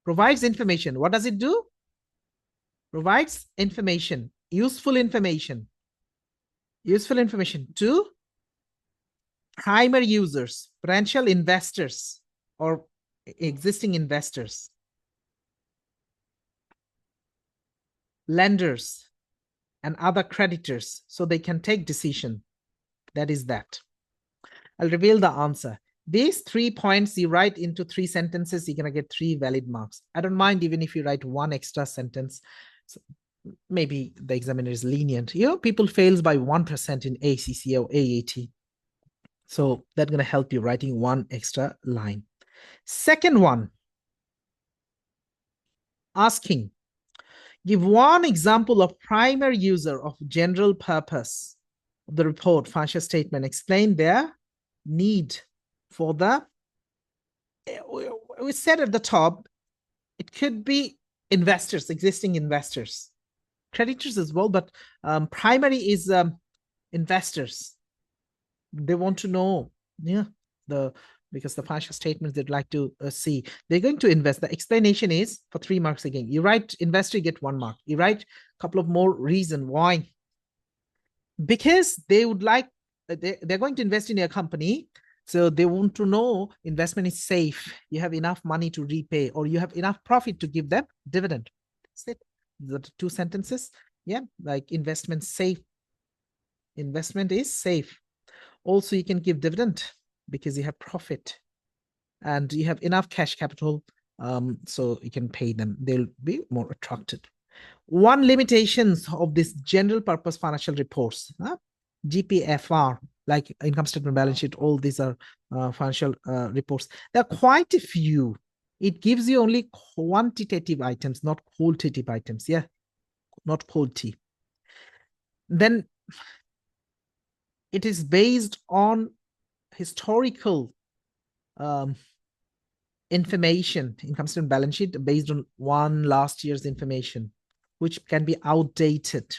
Provides information. What does it do? Provides information, useful information to primary users, potential investors, or existing investors, lenders, and other creditors, so they can take decision. That is that. I'll reveal the answer. These 3 points you write into 3 sentences, you're going to get 3 valid marks. I don't mind even if you write 1 extra sentence. So maybe the examiner is lenient. You know, people fails by 1% in ACC or AAT. So that's going to help you writing 1 extra line. Second one, asking, give 1 example of primary user of general purpose of the report, financial statement. Explain their need for the, we said at the top, it could be investors, existing investors, creditors as well, but primary is investors. They want to know, yeah, because the financial statements they'd like to see. They're going to invest. The explanation is for 3 marks again. You write investor, you get 1 mark. You write a couple of more reasons why. Because they would like, they're going to invest in your company. So they want to know investment is safe. You have enough money to repay, or you have enough profit to give them dividend. That's it. The 2 sentences. Yeah, like investment safe. Investment is safe. Also, you can give dividend because you have profit and you have enough cash capital, so you can pay them. They'll be more attracted. One limitations of this general purpose financial reports, GPFR, like income statement, balance sheet, all these are financial reports. There are quite a few. It gives you only quantitative items, not qualitative items. Yeah, not quality. Then it is based on historical information, income statement, balance sheet, based on one last year's information, which can be outdated.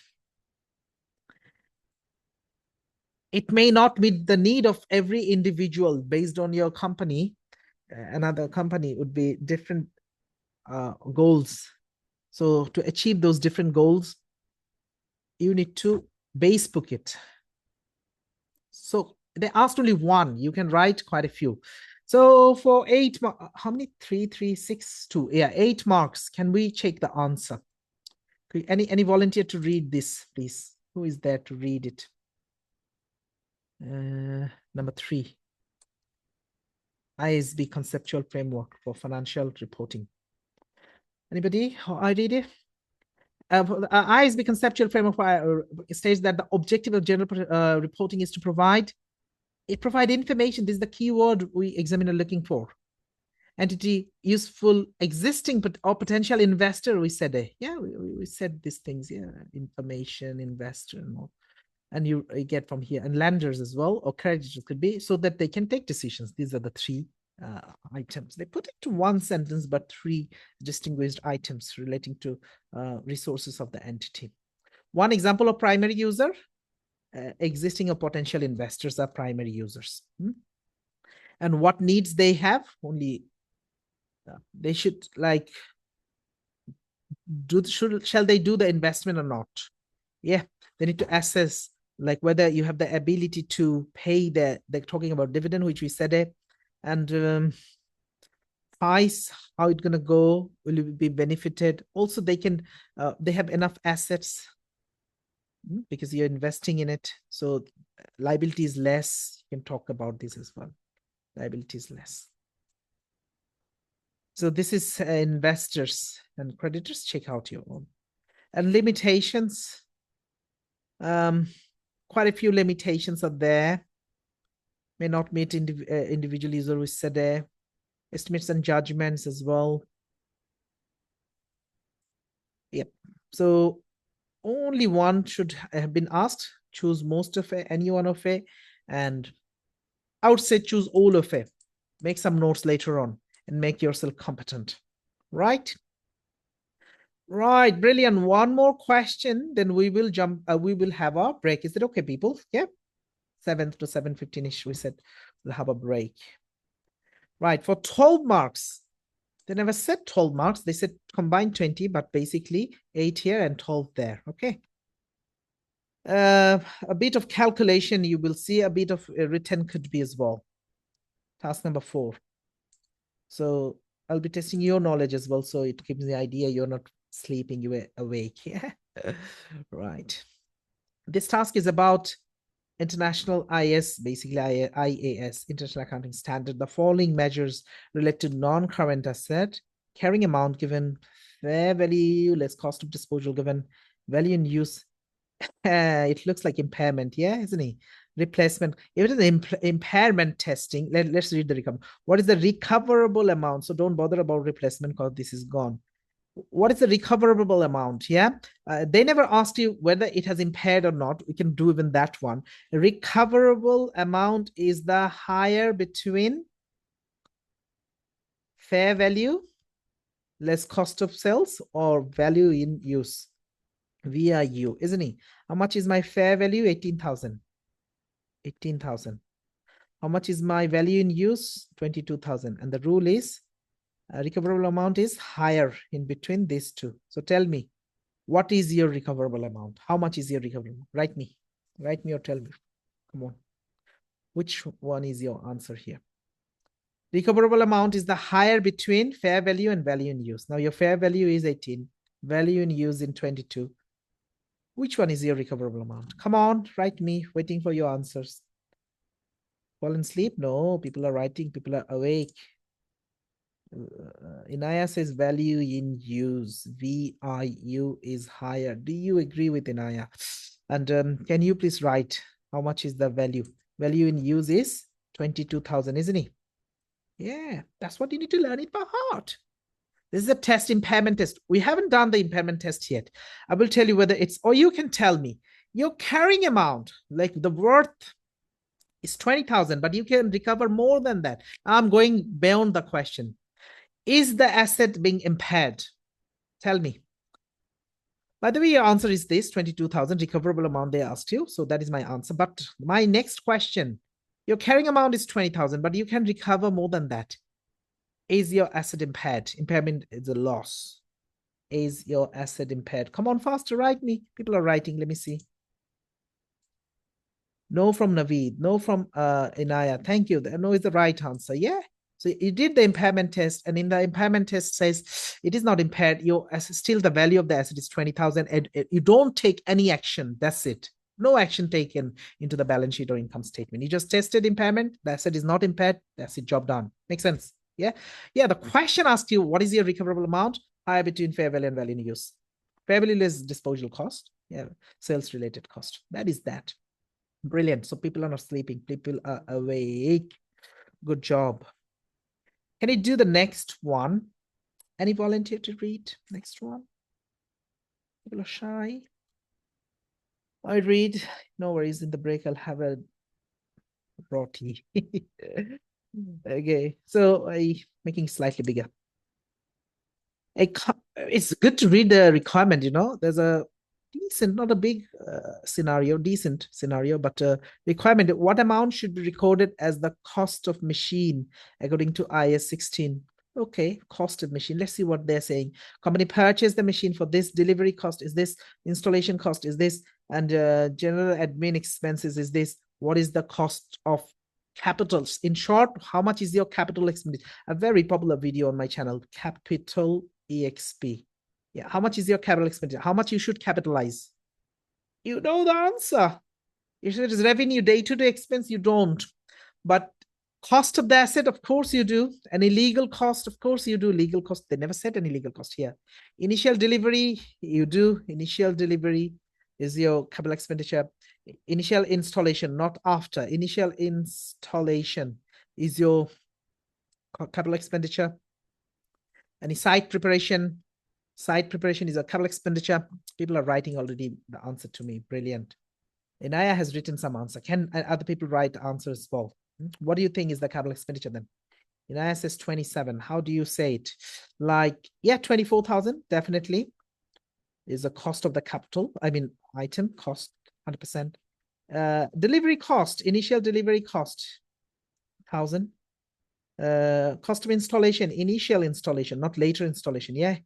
It may not meet the need of every individual based on your company. Another company would be different goals. So to achieve those different goals, you need to base book it. So they asked only one. You can write quite a few. So for 8, how many? 3, 3, 6, 2. Yeah, 8 marks. Can we check the answer? Any volunteer to read this, please? Who is there to read it? Number 3. ISB conceptual framework for financial reporting. Anybody? I read it. ISB conceptual framework states that the objective of general reporting is to provide information. This is the keyword we examiner looking for. Entity, useful, existing or potential investor. We said, yeah, we said these things. Yeah, information, investor, and all. And you get from here, and lenders as well, or creditors could be, so that they can take decisions. These are the 3 items. They put it to one sentence, but 3 distinguished items relating to resources of the entity. One example of primary user, existing or potential investors are primary users. And what needs they have? Only they should like shall they do the investment or not? Yeah, they need to assess like whether you have the ability to pay they're talking about dividend, which we said, and price, how it's gonna go, will it be benefited? Also, they can they have enough assets because you're investing in it, so liability is less. You can talk about this as well. Liability is less. So this is investors and creditors. Check out your own. And limitations. Quite a few limitations are there. May not meet individual user, we said there. Estimates and judgments as well. Yep. So only one should have been asked. Choose most of it, any one of it. And I would say choose all of it. Make some notes later on and make yourself competent. Right? Right, brilliant. One more question, then we will jump. We will have our break. Is it okay, people? Yeah. 7 to 7:15ish, we said we'll have a break. Right, for 12 marks. They never said 12 marks. They said combined 20, but basically 8 here and 12 there. Okay. A bit of calculation, you will see a bit of written could be as well. Task number 4. So I'll be testing your knowledge as well. So it gives me the idea you're not sleeping, you were awake. Yeah. Right. This task is about international IS, basically IAS, International Accounting Standard. The following measures relate to non-current asset, carrying amount given, fair value, less cost of disposal given, value in use. It looks like impairment, yeah, isn't it? Replacement. If it is impairment testing, let's read the recovery. What is the recoverable amount? So don't bother about replacement because this is gone. What is the recoverable amount? Yeah, they never asked you whether it has impaired or not. We can do even that one. Recoverable amount is the higher between fair value, less cost of sales, or value in use, VIU, isn't it? How much is my fair value? 18,000. 18,000. How much is my value in use? 22,000. And the rule is recoverable amount is higher in between these two. So tell me, what is your recoverable amount? How much is your recoverable? Write me or tell me. Come on. Which one is your answer here? Recoverable amount is the higher between fair value and value in use. Now your fair value is 18, value in use in 22. Which one is your recoverable amount? Come on, write me, waiting for your answers. Fallen asleep? No, people are writing, people are awake. Inaya says value in use, VIU is higher. Do you agree with Inaya? And can you please write how much is the value? Value in use is 22,000, isn't it? Yeah, that's what you need to learn it by heart. This is a test, impairment test. We haven't done the impairment test yet. I will tell you whether it's, or you can tell me your carrying amount, like the worth is 20,000, but you can recover more than that. I'm going beyond the question. Is the asset being impaired? Tell me. By the way, your answer is this 22,000 recoverable amount they asked you. So that is my answer. But my next question, your carrying amount is 20,000, but you can recover more than that. Is your asset impaired? Impairment is a loss. Is your asset impaired? Come on, faster, write me. People are writing. Let me see. No from Naveed. No from Inaya. Thank you. No is the right answer. Yeah. So you did the impairment test, and in the impairment test says it is not impaired. Your asset, still the value of the asset is 20,000, and you don't take any action. That's it. No action taken into the balance sheet or income statement. You just tested impairment. The asset is not impaired. That's it. Job done. Makes sense. Yeah. Yeah. The question asked you, what is your recoverable amount? Higher between fair value and value in use. Fair value is disposal cost. Yeah. Sales related cost. That is that. Brilliant. So people are not sleeping. People are awake. Good job. Can you do the next one? Any volunteer to read next one? People are shy. I read. No worries. In the break, I'll have a roti. Okay. So I making slightly bigger. It's good to read the requirement, you know. There's a decent, not a big scenario, decent scenario, but requirement. What amount should be recorded as the cost of machine according to IS 16? Okay, cost of machine. Let's see what they're saying. Company purchased the machine for this, delivery cost is this, installation cost is this, and general admin expenses is this. What is the cost of capitals? In short, how much is your capital expenditure? A very popular video on my channel, Capital EXP. Yeah, how much is your capital expenditure? How much you should capitalize? You know the answer. If it is revenue, day-to-day expense, you don't. But cost of the asset, of course you do. An illegal cost, of course you do. Legal cost, they never said any legal cost here. Initial delivery, you do. Initial delivery is your capital expenditure. Initial installation, not after. Initial installation is your capital expenditure. Any site preparation, site preparation is a capital expenditure. People are writing already the answer to me. Brilliant. Inaya has written some answer. Can other people write answers as well? What do you think is the capital expenditure then? Inaya says 27. How do you say it? Like, yeah, 24,000 definitely is the cost of the capital. I mean, item cost 100%. Delivery cost, initial delivery cost, 1,000. Cost of installation, initial installation, not later installation. Yeah,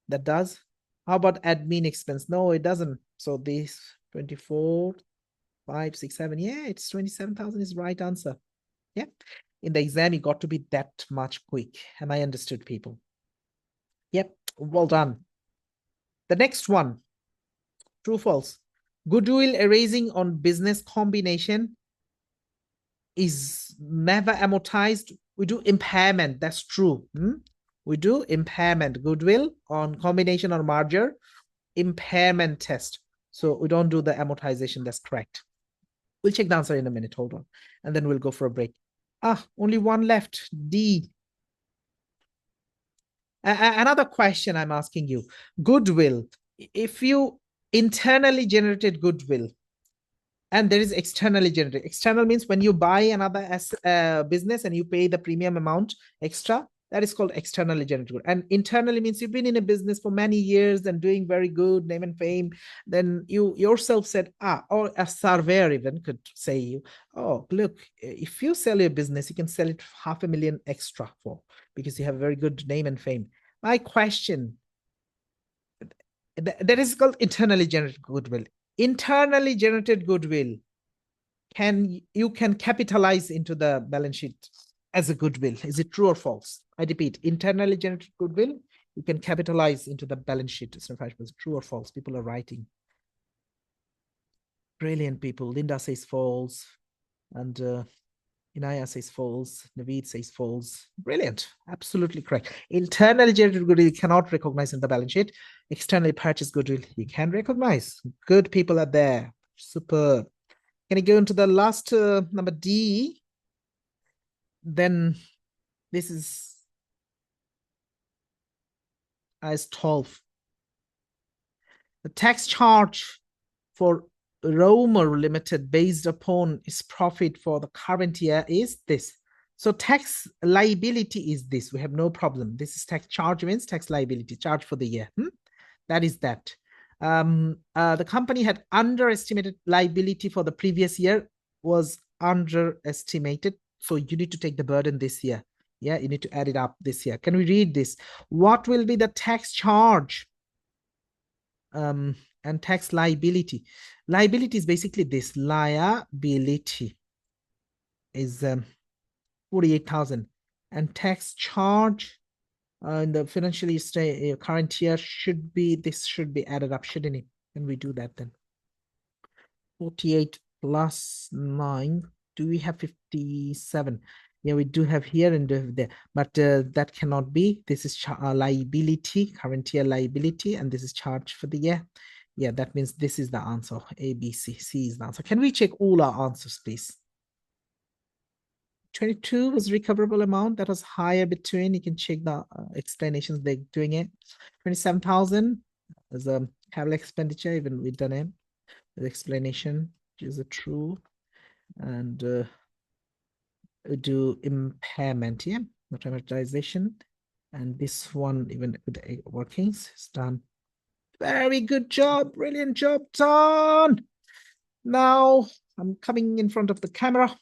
that does. How about admin expense? No, it doesn't. So this 24, 5, 6, 7. Yeah, it's 27,000 is the right answer. Yeah. In the exam, you got to be that much quick. Am I understood, people? Yep. Well done. The next one, true, false. Goodwill erasing on business combination is never amortized. We do impairment. That's true. We do impairment. Goodwill on combination or merger, impairment test. So we don't do the amortization. That's correct. We'll check the answer in a minute. Hold on. And then we'll go for a break. Only one left. D. Another question I'm asking you. Goodwill. If you internally generated goodwill, and there is externally generated. External means when you buy another business and you pay the premium amount extra, that is called externally generated. And internally means you've been in a business for many years and doing very good, name and fame. Then you yourself said, or a surveyor even could say you, oh, look, if you sell your business, you can sell it 500,000 extra for, because you have a very good name and fame. My question, that is called internally generated goodwill. Internally generated goodwill, you can capitalize into the balance sheet as a goodwill. Is it true or false? I repeat, internally generated goodwill, you can capitalize into the balance sheet. It's true or false? People are writing. Brilliant, people. Linda says false. And Inaya says false. Naveed says false. Brilliant. Absolutely correct. Internally generated goodwill you cannot recognize in the balance sheet. Externally purchased goodwill you can recognize. Good people are there. Super. Can you go into the last number D? Then this is as 12. The tax charge for Romer Limited based upon its profit for the current year is this. So tax liability is this. We have no problem. This is tax charge means tax liability, charge for the year. That is that. The company had underestimated liability for the previous year, was underestimated. So you need to take the burden this year. Yeah, you need to add it up this year. Can we read this? What will be the tax charge? And tax liability. Liability is basically this. Liability is 48,000. And tax charge in the financial current year should be, this should be added up, shouldn't it? Can we do that then? 48 plus 9. Do we have 57? Yeah, we do have here and there, but that cannot be. This is liability, current year liability, and this is charge for the year. Yeah, that means this is the answer. A, B, C. C is the answer. Can we check all our answers, please? 22 was recoverable amount. That was higher between. You can check the explanations they're doing it. 27,000 is a capital expenditure. Even we've done it. The explanation is a true. And do impairment, yeah, not amortization. And this one, even with the workings, is done. Very good job. Brilliant job done. Now I'm coming in front of the camera.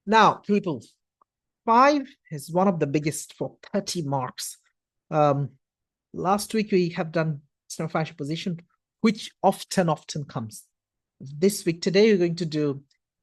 Now, people, 5 is one of the biggest for 30 marks. Last week we have done financial position, which often comes. This week, today, we're going to do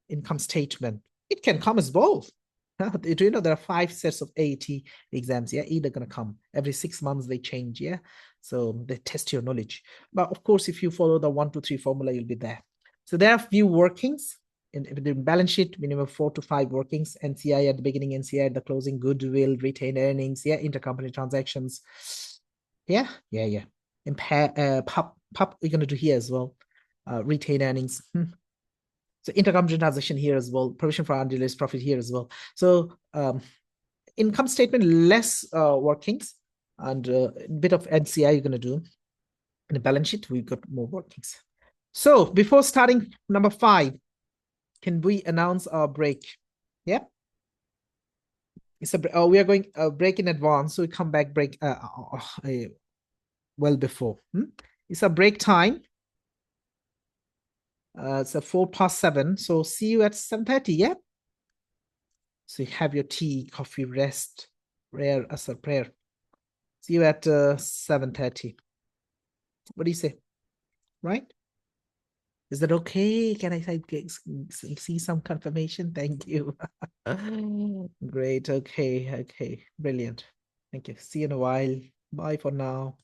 income statement. It can come as both. Do you know there are 5 sets of AAT exams? Yeah, either going to come every 6 months. They change. Yeah, so they test your knowledge. But of course, if you follow the 1, 2, 3 formula, you'll be there. So there are few workings in the balance sheet. Minimum 4 to 5 workings. NCI at the beginning, NCI at the closing. Goodwill, retained earnings. Yeah, intercompany transactions. Yeah. Impair PUP we're going to do here as well. Retained earnings. So intercompany transaction here as well. Provision for unrealized profit here as well. So income statement, less workings, and a bit of NCI you're going to do. In the balance sheet, we've got more workings. So before starting number 5, can we announce our break? Yeah. It's a we are going a break in advance, so we come back break well before. It's a break time. It's a 4:07. So see you at 7:30. Yeah. So you have your tea, coffee, rest, prayer, prayer. See you at 7:30. What do you say? Right? Is that okay? Can I see some confirmation? Thank you. Great. Okay. Brilliant. Thank you. See you in a while. Bye for now.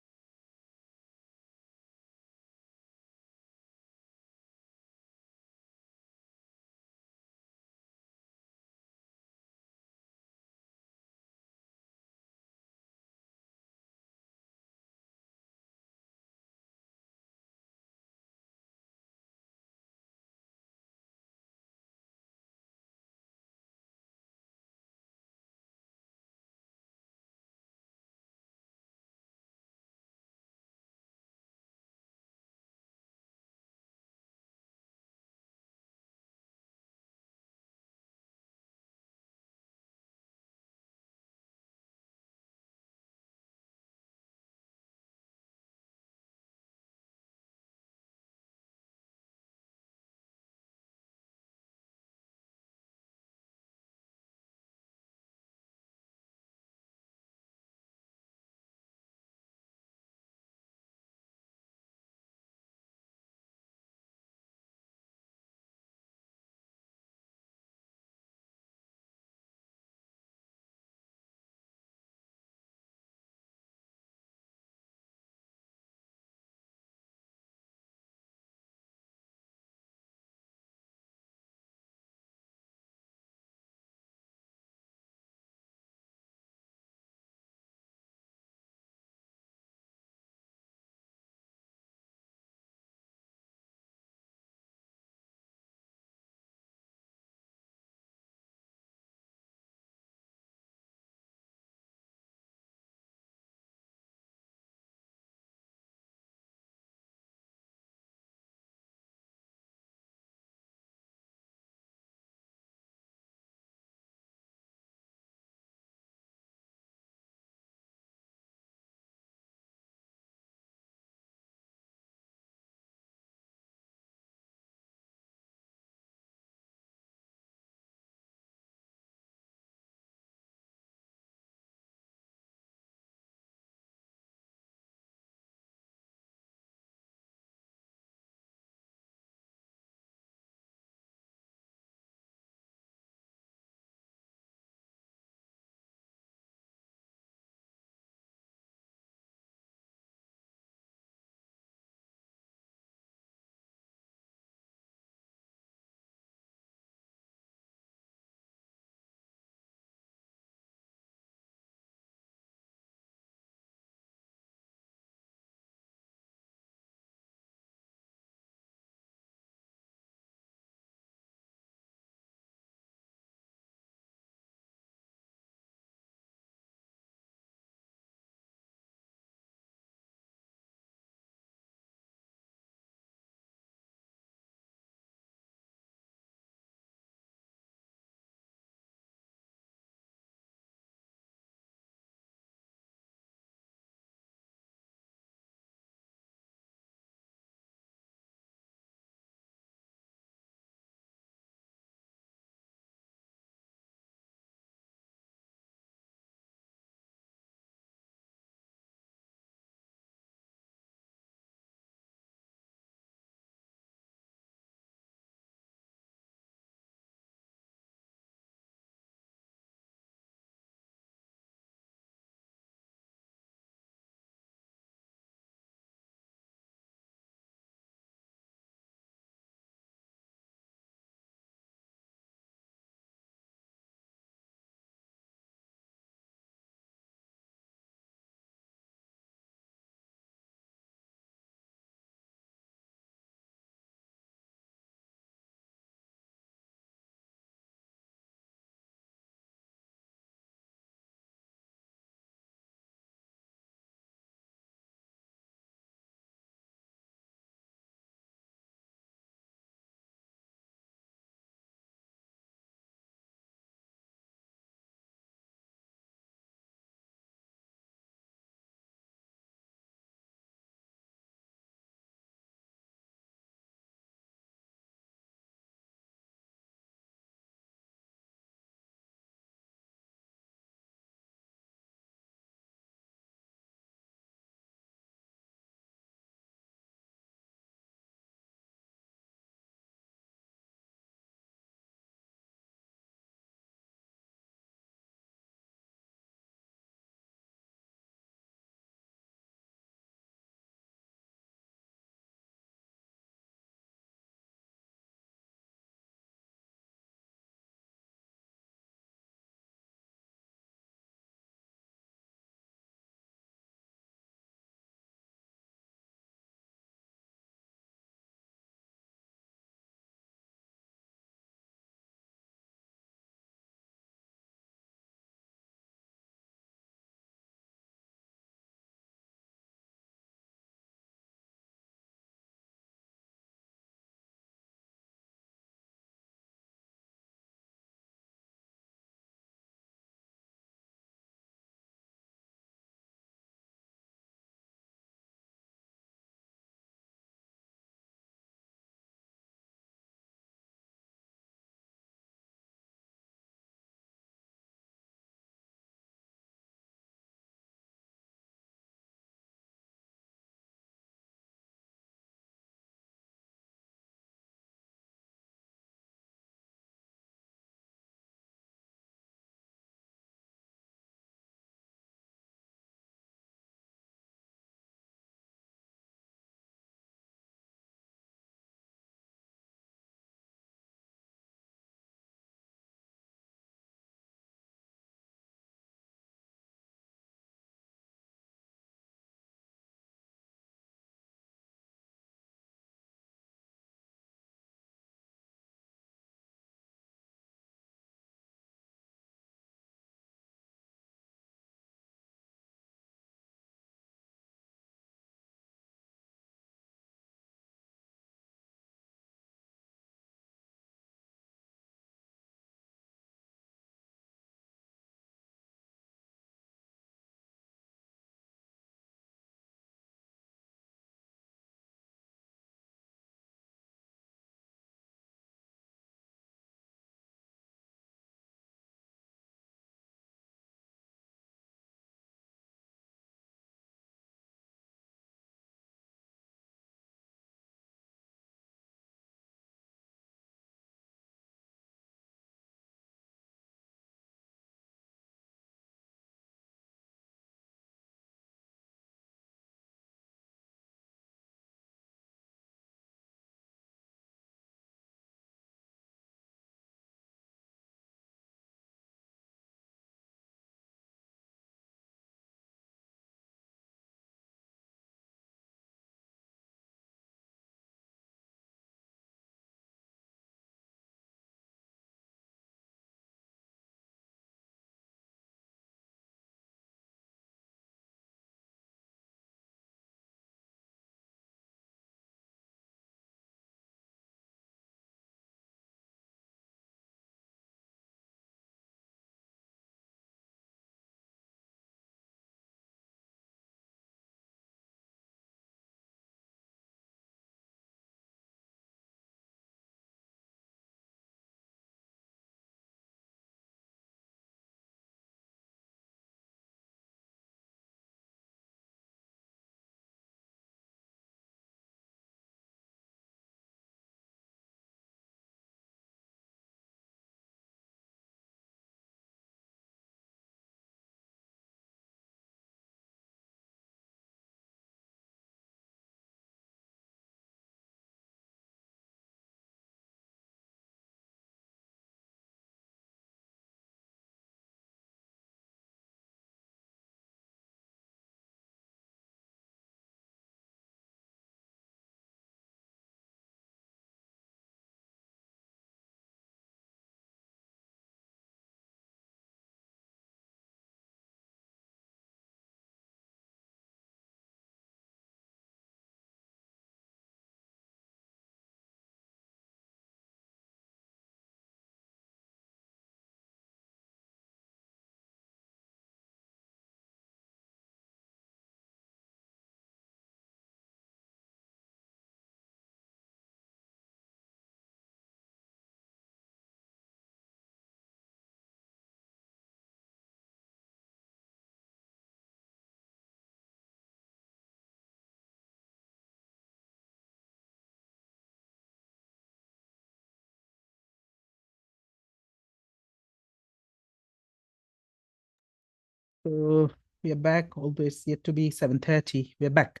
So we are back, although it's yet to be 7:30. We're back.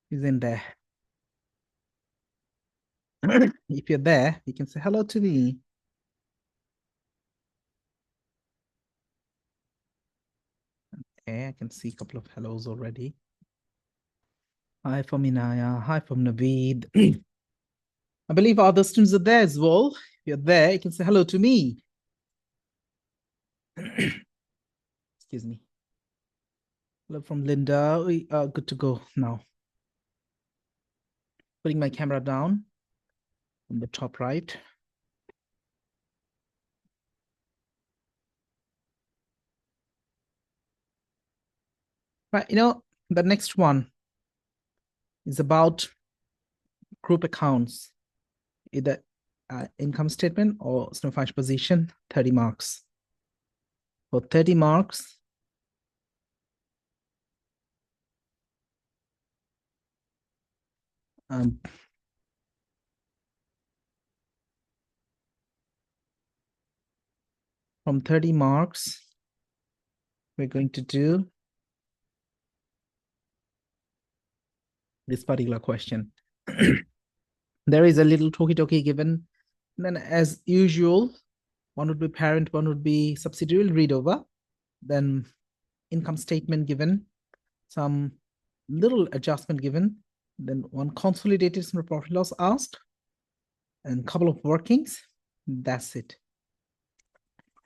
He's in there. If you're there, you can say hello to me. Okay, I can see a couple of hellos already. Hi from Inaya. Hi from Naveed. I believe other students are there as well. If you're there, you can say hello to me. Excuse me. Hello from Linda. We are good to go now. Putting my camera down on the top right. Right, the next one is about group accounts, either income statement or financial position, 30 marks. For 30 marks, from 30 marks, we're going to do this particular question. There is a little talkie-talkie given. And then as usual, one would be parent, one would be subsidiary. We'll read over. Then income statement given, some little adjustment given, then one consolidated profit loss asked, and a couple of workings. That's it.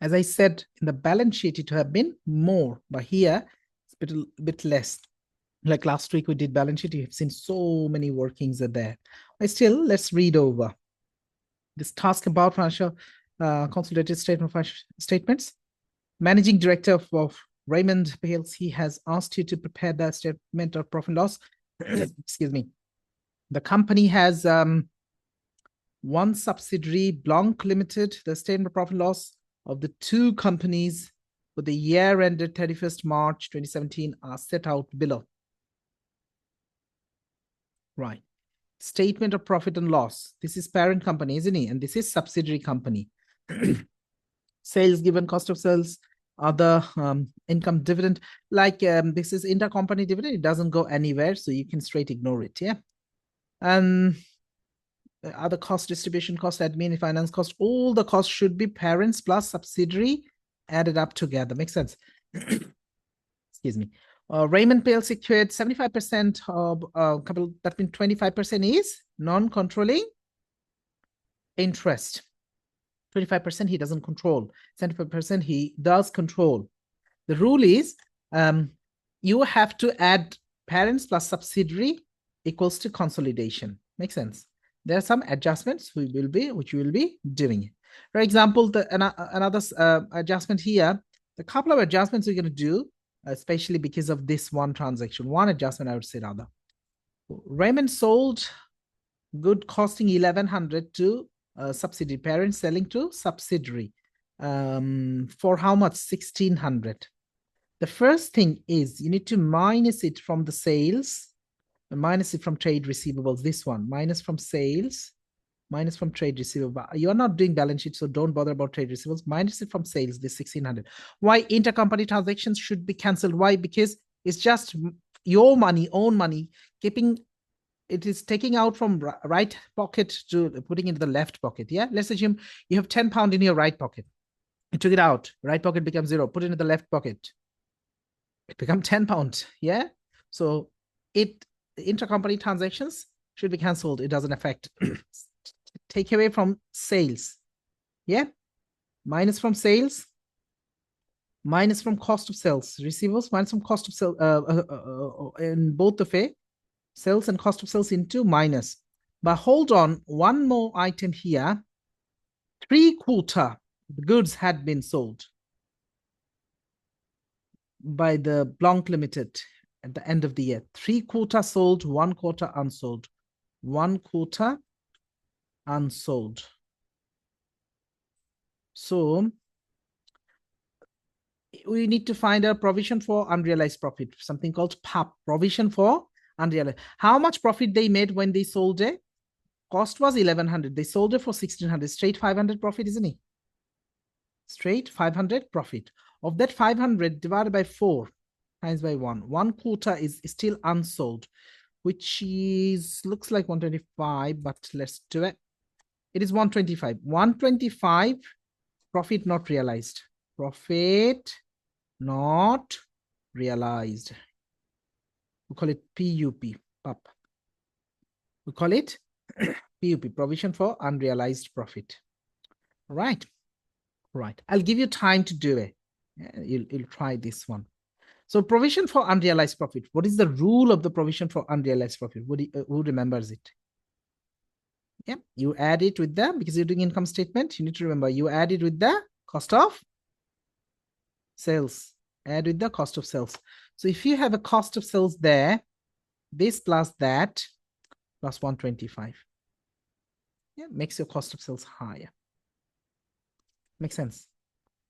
As I said, in the balance sheet, it would have been more, but here it's a bit less. Like last week we did balance sheet, you've seen so many workings are there. But still, let's read over. This task about financial consolidated statement of statements. Managing Director of Raymond PLC has asked you to prepare the statement of profit and loss. Excuse me. The company has one subsidiary, Blanc Limited. The statement of profit and loss of the two companies for the year ended 31st March 2017 are set out below. Right. Statement of profit and loss. This is parent company, isn't it? And this is subsidiary company. Sales given, cost of sales, other income, dividend. Like this is intercompany dividend. It doesn't go anywhere, so you can straight ignore it. Yeah. Other cost, distribution cost, admin, finance cost, all the costs should be parents plus subsidiary added up together. Makes sense? Excuse me. Raymond PLC secured 75% of couple, that means 25% is non-controlling interest. 25% he doesn't control. 75% he does control. The rule is you have to add parents plus subsidiary equals to consolidation. Makes sense? There are some adjustments which you will be doing. For example, another adjustment here, a couple of adjustments we're going to do, especially because of this one transaction. One adjustment, I would say rather. Raymond sold good costing 1,100 to subsidiary, parent selling to subsidiary. For how much? 1,600. The first thing is you need to minus it from the sales, and minus it from trade receivables. This one, minus from sales, minus from trade receivable. You're not doing balance sheet, so don't bother about trade receivables. Minus it from sales, this 1,600. Why intercompany transactions should be cancelled? Why? Because it's just your money, own money, it is taking out from right pocket to putting into the left pocket. Yeah. Let's assume you have £10 in your right pocket. You took it out. Right pocket becomes 0. Put it in the left pocket. It becomes £10. Yeah. So intercompany transactions should be cancelled. It doesn't affect. Take away from sales. Yeah. Minus from sales. Minus from cost of sales. Receivables minus from cost of sales in both the way. Sales and cost of sales into minus. But hold on, one more item here. 3/4 goods had been sold by the Blanc Limited at the end of the year. 3/4 sold, 1/4 unsold. 1/4 unsold. So we need to find a provision for unrealized profit, something called PAP, provision for unrealized. How much profit they made when they sold it? Cost was 1,100. They sold it for 1,600. Straight 500 profit, isn't it? Straight 500 profit. Of that 500 divided by 4 times by 1. 1 quota is still unsold, which is looks like 125, but let's do it. It is 125. 125 profit not realized. Profit not realized. We call it PUP. PUP. We call it PUP, provision for unrealized profit. Right. Right. I'll give you time to do it. You'll try this one. So provision for unrealized profit. What is the rule of the provision for unrealized profit? Who remembers it? Yeah, you add it with the, because you're doing income statement, you need to remember, you add it with the cost of sales. Add with the cost of sales. So if you have a cost of sales there, this plus that, plus 125. Yeah, makes your cost of sales higher. Makes sense.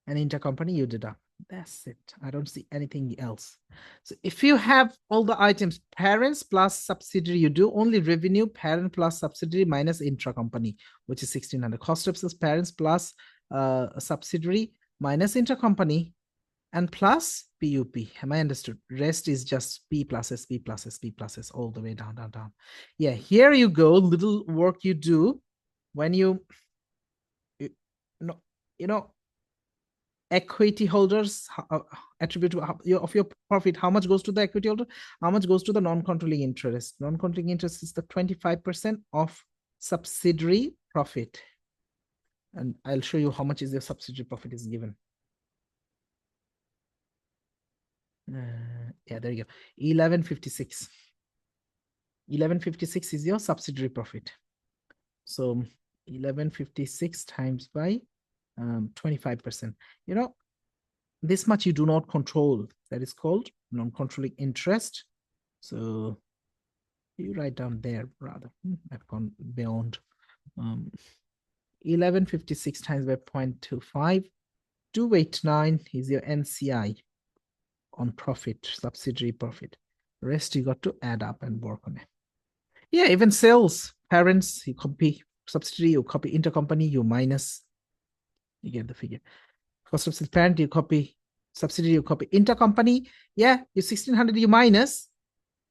And intercompany, you deduct. That's it. I don't see anything else. So if you have all the items, parents plus subsidiary, you do only revenue, parent plus subsidiary minus intracompany, which is 1600. Cost of sales, parents plus subsidiary minus intercompany and plus PUP. Am I understood? Rest is just P plus S, P plus S, P plus S, all the way down, down, down. Yeah, here you go. Little work you do when you know, equity holders attribute of your profit, how much goes to the equity holder, how much goes to the non-controlling interest. Non-controlling interest is the 25% of subsidiary profit, and I'll show you how much is your subsidiary profit is given. Yeah, there you go. 1156. 1156 is your subsidiary profit. So 1156 times by 25%. You know, this much you do not control. That is called non-controlling interest. So you write down there, rather. I've gone beyond. 1156 times by 0.25. 289 is your NCI on profit, subsidiary profit. Rest you got to add up and work on it. Yeah, even sales, parents, you copy subsidiary, you copy intercompany, you minus. You get the figure. Cost of sales parent, you copy subsidiary, you copy intercompany. Yeah, you 1600 you minus,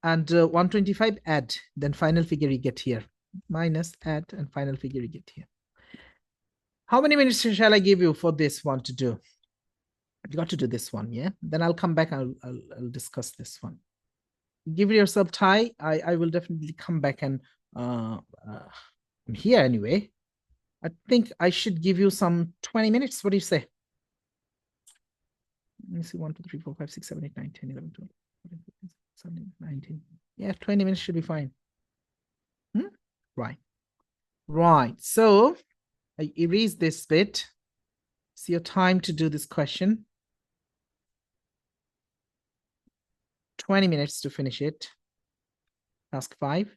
and 125 add. Then final figure you get here. Minus, add, and final figure you get here. How many minutes shall I give you for this one to do? You got to do this one, yeah? Then I'll come back, I'll discuss this one. Give yourself time. I will definitely come back, and I'm here anyway. I think I should give you some 20 minutes. What do you say? Let me see, 1, 2, 3, 4, 5, 6, 7, 8, 9, 10, 11, 12, 14, 15, 16, 19. Yeah, 20 minutes should be fine. Right. Right. So I erase this bit. It's your time to do this question. 20 minutes to finish it. Task 5.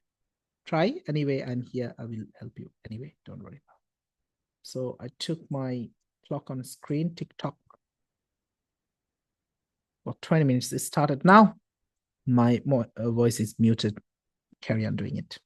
Try. Anyway, I'm here. I will help you. Anyway, don't worry. So I took my clock on the screen, tick-tock. For 20 minutes. It started now. My voice is muted. Carry on doing it.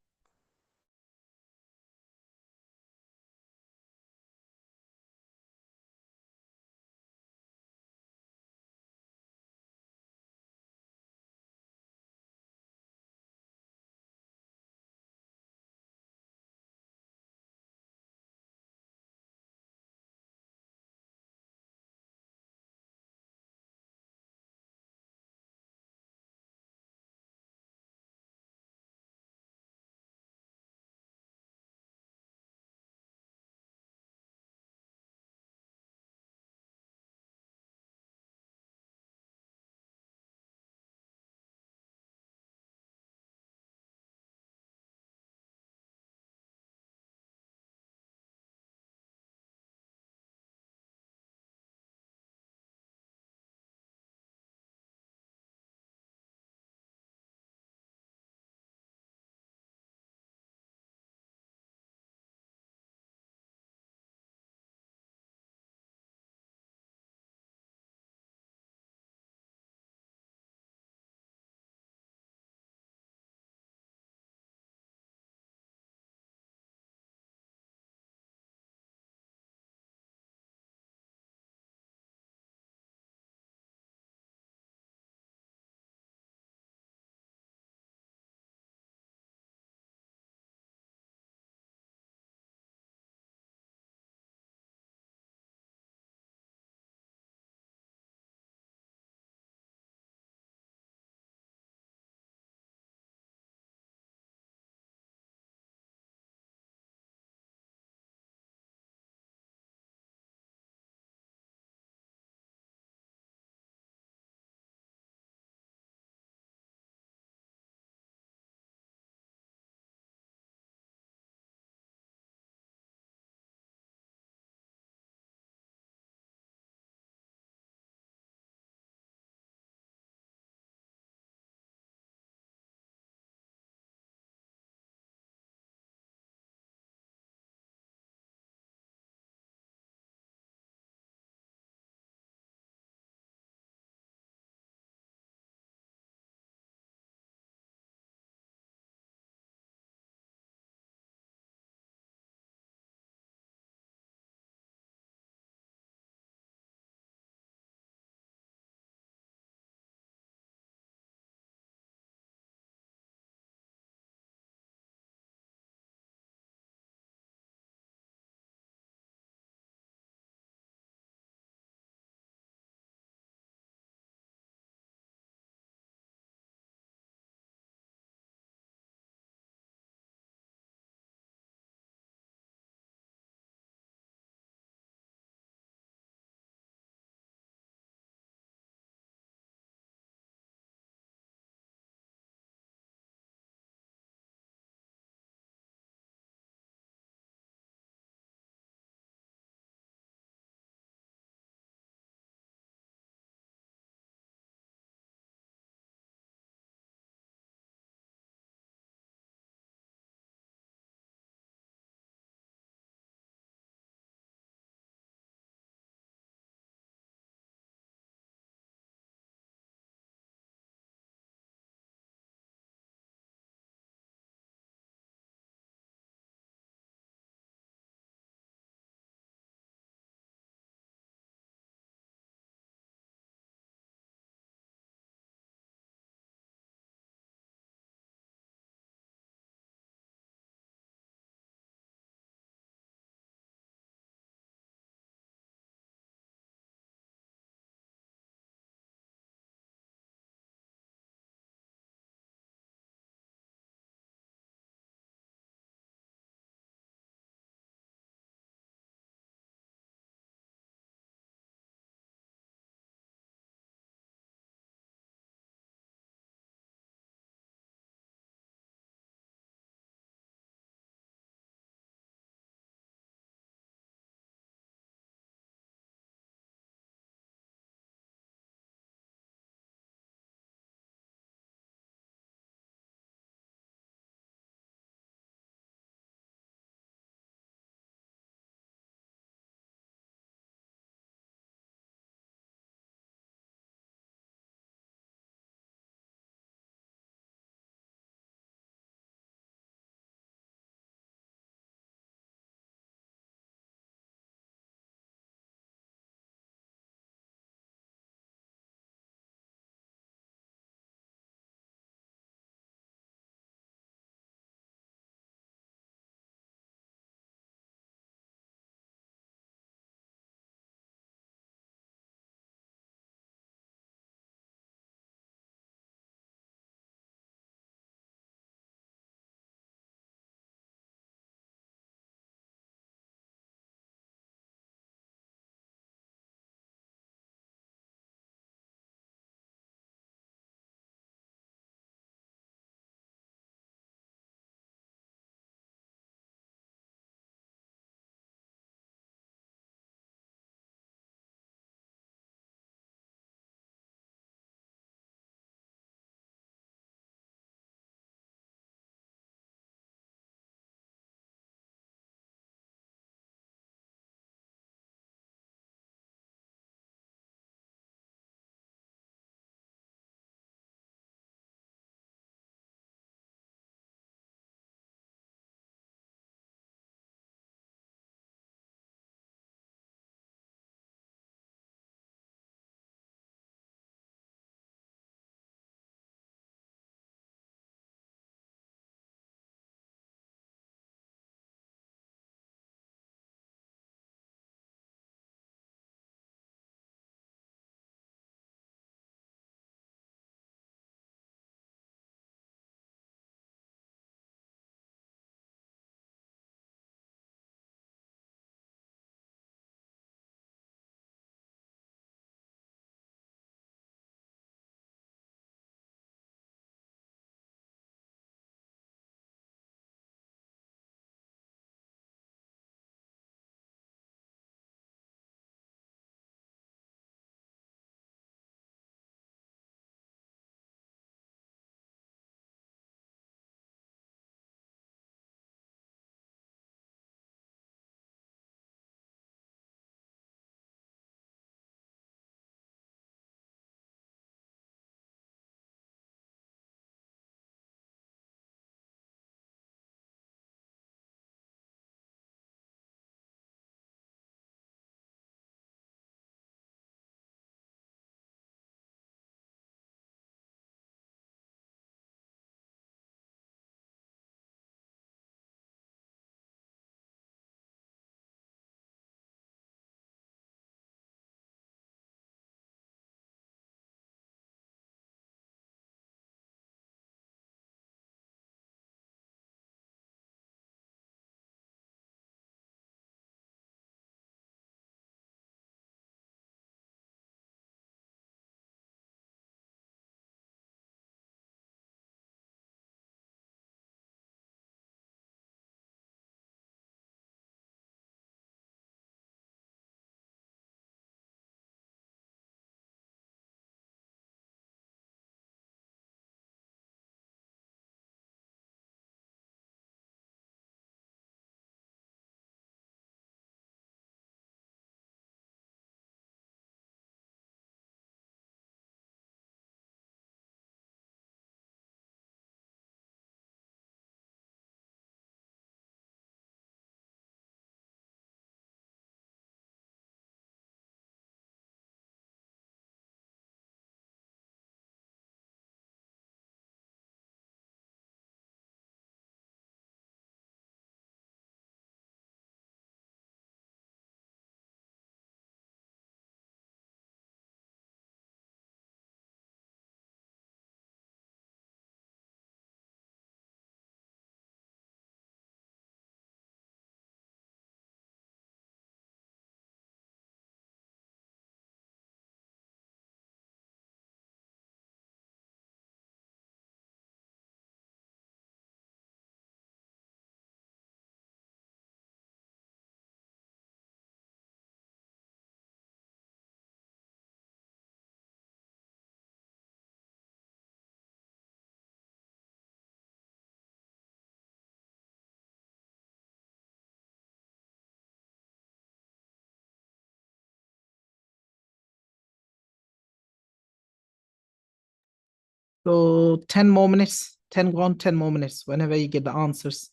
So 10 more minutes, 10 gone, 10 more minutes. Whenever you get the answers,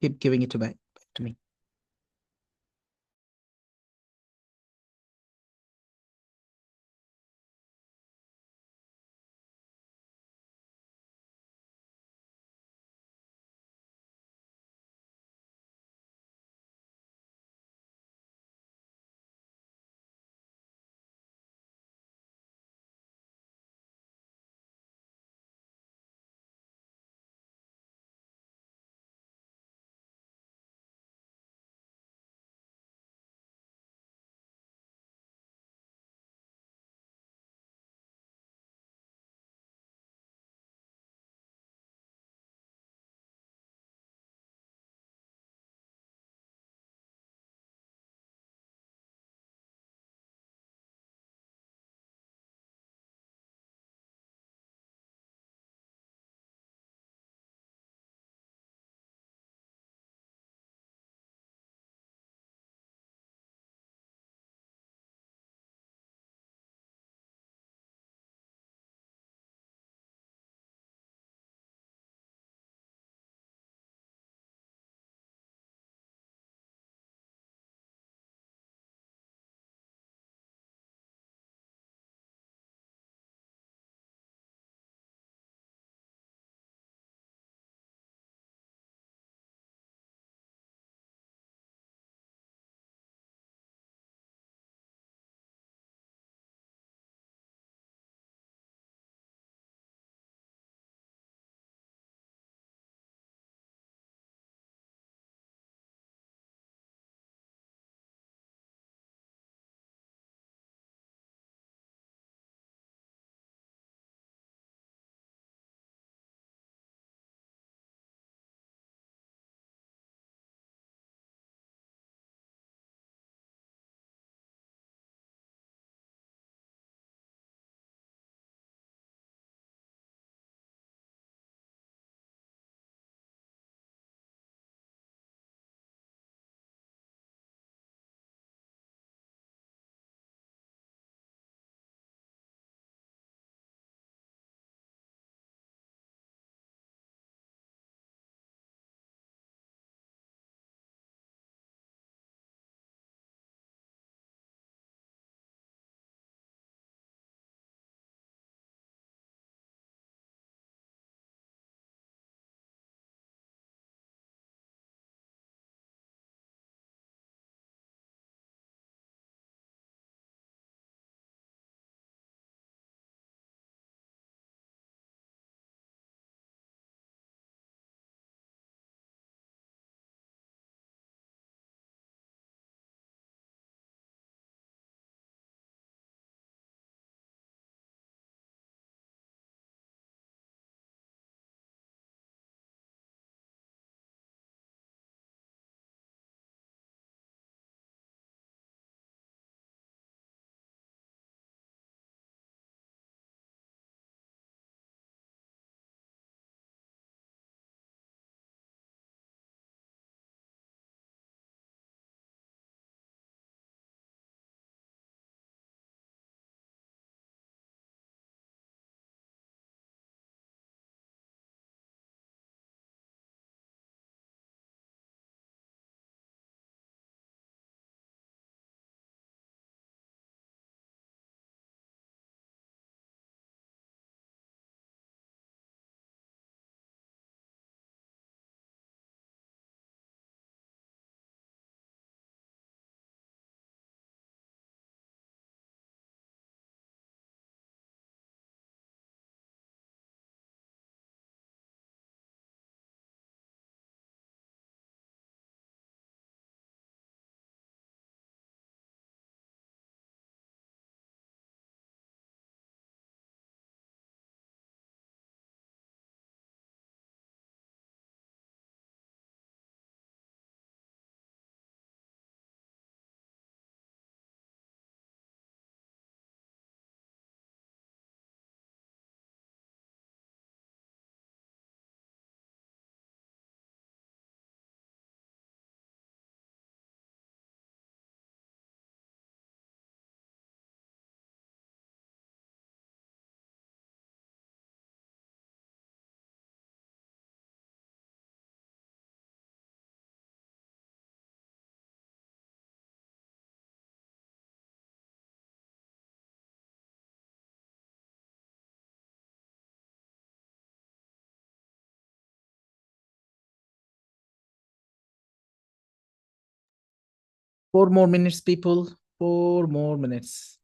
keep giving it back to me. 4 more minutes, people. 4 more minutes.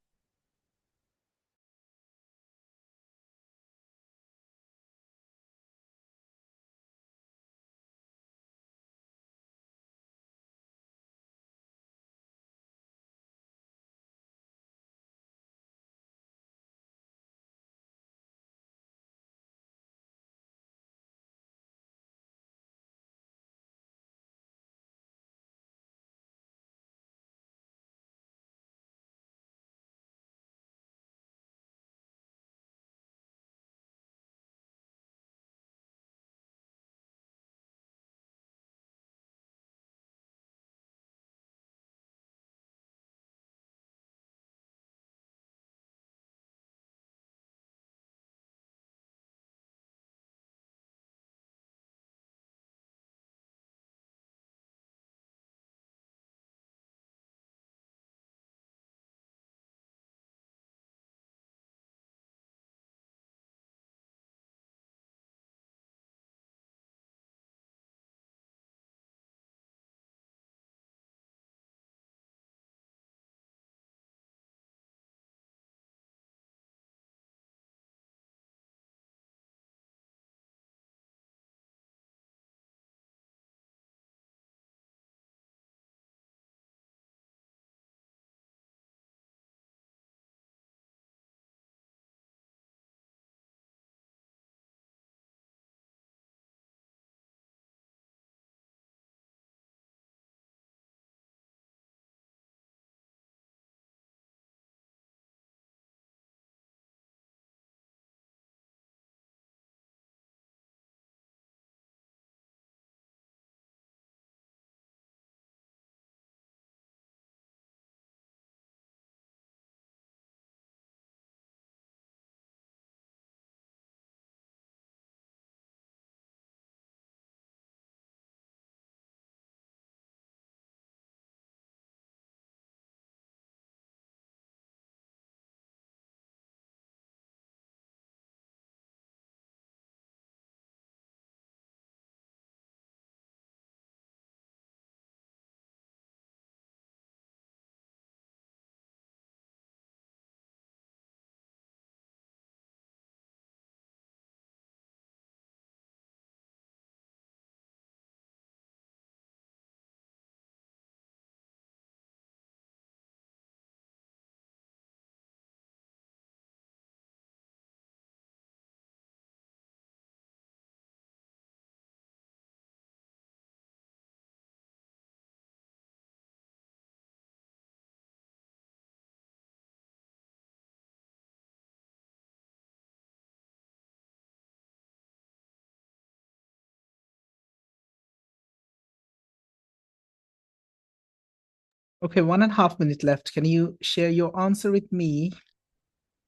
Okay, 1.5 minutes left. Can you share your answer with me?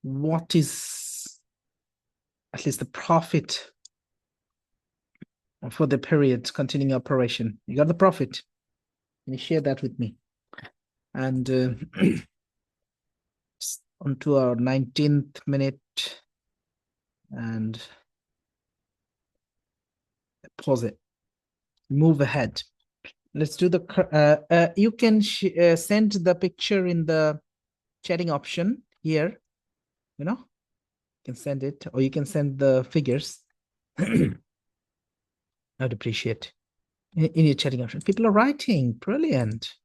What is at least the profit for the period continuing operation? You got the profit. Can you share that with me? And on to our 19th minute and pause it. Move ahead. Let's do the, you can send the picture in the chatting option here, you know, you can send it, or you can send the figures. I'd appreciate in your chatting option. People are writing, brilliant.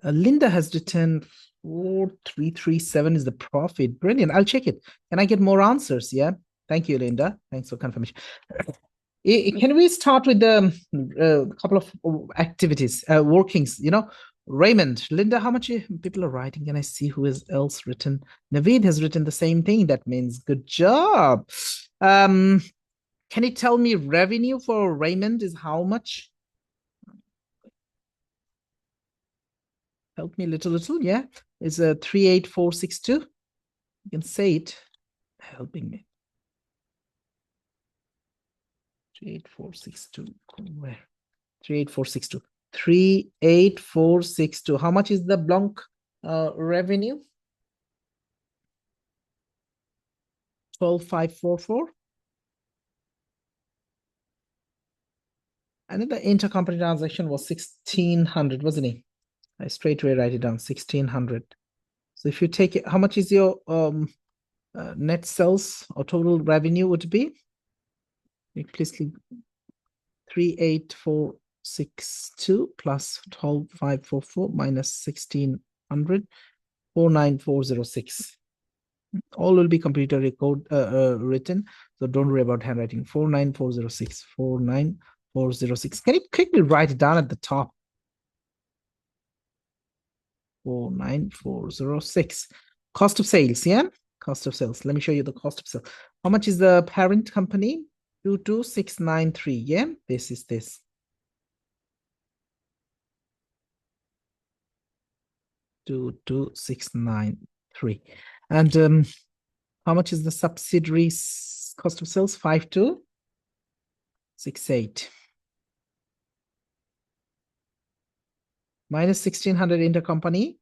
Linda has written 4337 is the profit. Brilliant. I'll check it. Can I get more answers? Yeah. Thank you, Linda. Thanks for confirmation. Can we start with the couple of activities, workings? You know, Raymond, Linda, how much people are writing? Can I see who is else written? Naveed has written the same thing. That means good job. Can you tell me revenue for Raymond is how much? Help me a little. Yeah, it's a 38462. You can say it. Helping me. 38462. Where? 38462. 38462. How much is the Blanc revenue? 12544. And then the intercompany transaction was 1600, wasn't it? I straight away write it down, 1600. So if you take it, how much is your net sales or total revenue would be? Please click 38462 plus 12544 minus 1600, 49406. All will be computer record written, so don't worry about handwriting. 49406, 49406. Can you quickly write it down at the top? 49406. Cost of sales, yeah? Cost of sales. Let me show you the cost of sales. How much is the parent company? 22693, yeah? This is this. 22693. And how much is the subsidiaries cost of sales? 5268. Minus 1600 intercompany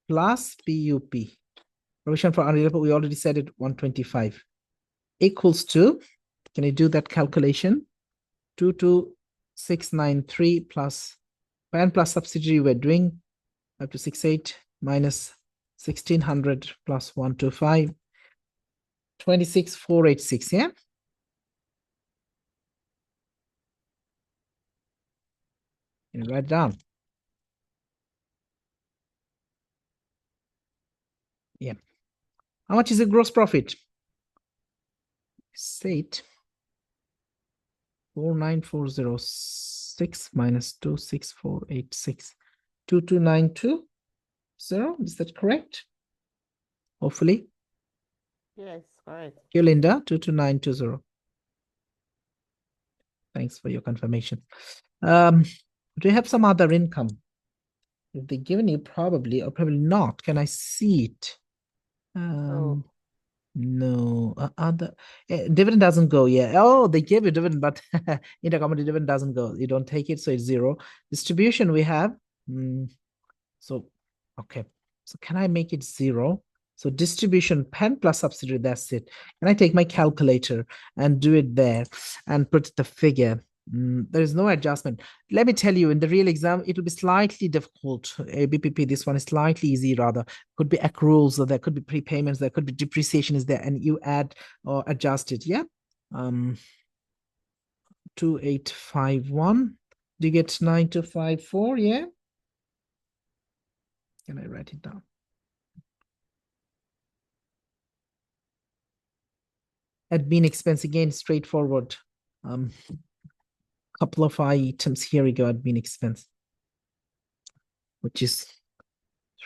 plus PUP. Provision for unreliable, we already said it, 125. Equals to, can you do that calculation? 22693 plus parent plus subsidiary we're doing up to 68 minus 1600 plus 125, 26486, yeah? And write down. Yeah. How much is the gross profit? Say it. 49406 minus 26486, 22920. Is that correct? Hopefully. Yes, correct. You, Linda, 22920. Thanks for your confirmation. Do you have some other income? If they've given you, probably or probably not. Can I see it? Oh, No, other dividend doesn't go. Yeah. Oh, they gave you dividend, but intercompany dividend doesn't go. You don't take it, so it's zero. Distribution we have. So, okay. So can I make it zero? So distribution pen plus subsidiary, that's it. Can I take my calculator and do it there and put the figure? There is no adjustment. Let me tell you, in the real exam, it will be slightly difficult. BPP, this one is slightly easy rather. Could be accruals, or there could be prepayments, there could be depreciation is there, and you add or adjust it, yeah? 2851. Do you get 9254, yeah? Can I write it down? Admin expense, again, straightforward. Couple of items. Here we go, admin expense, which is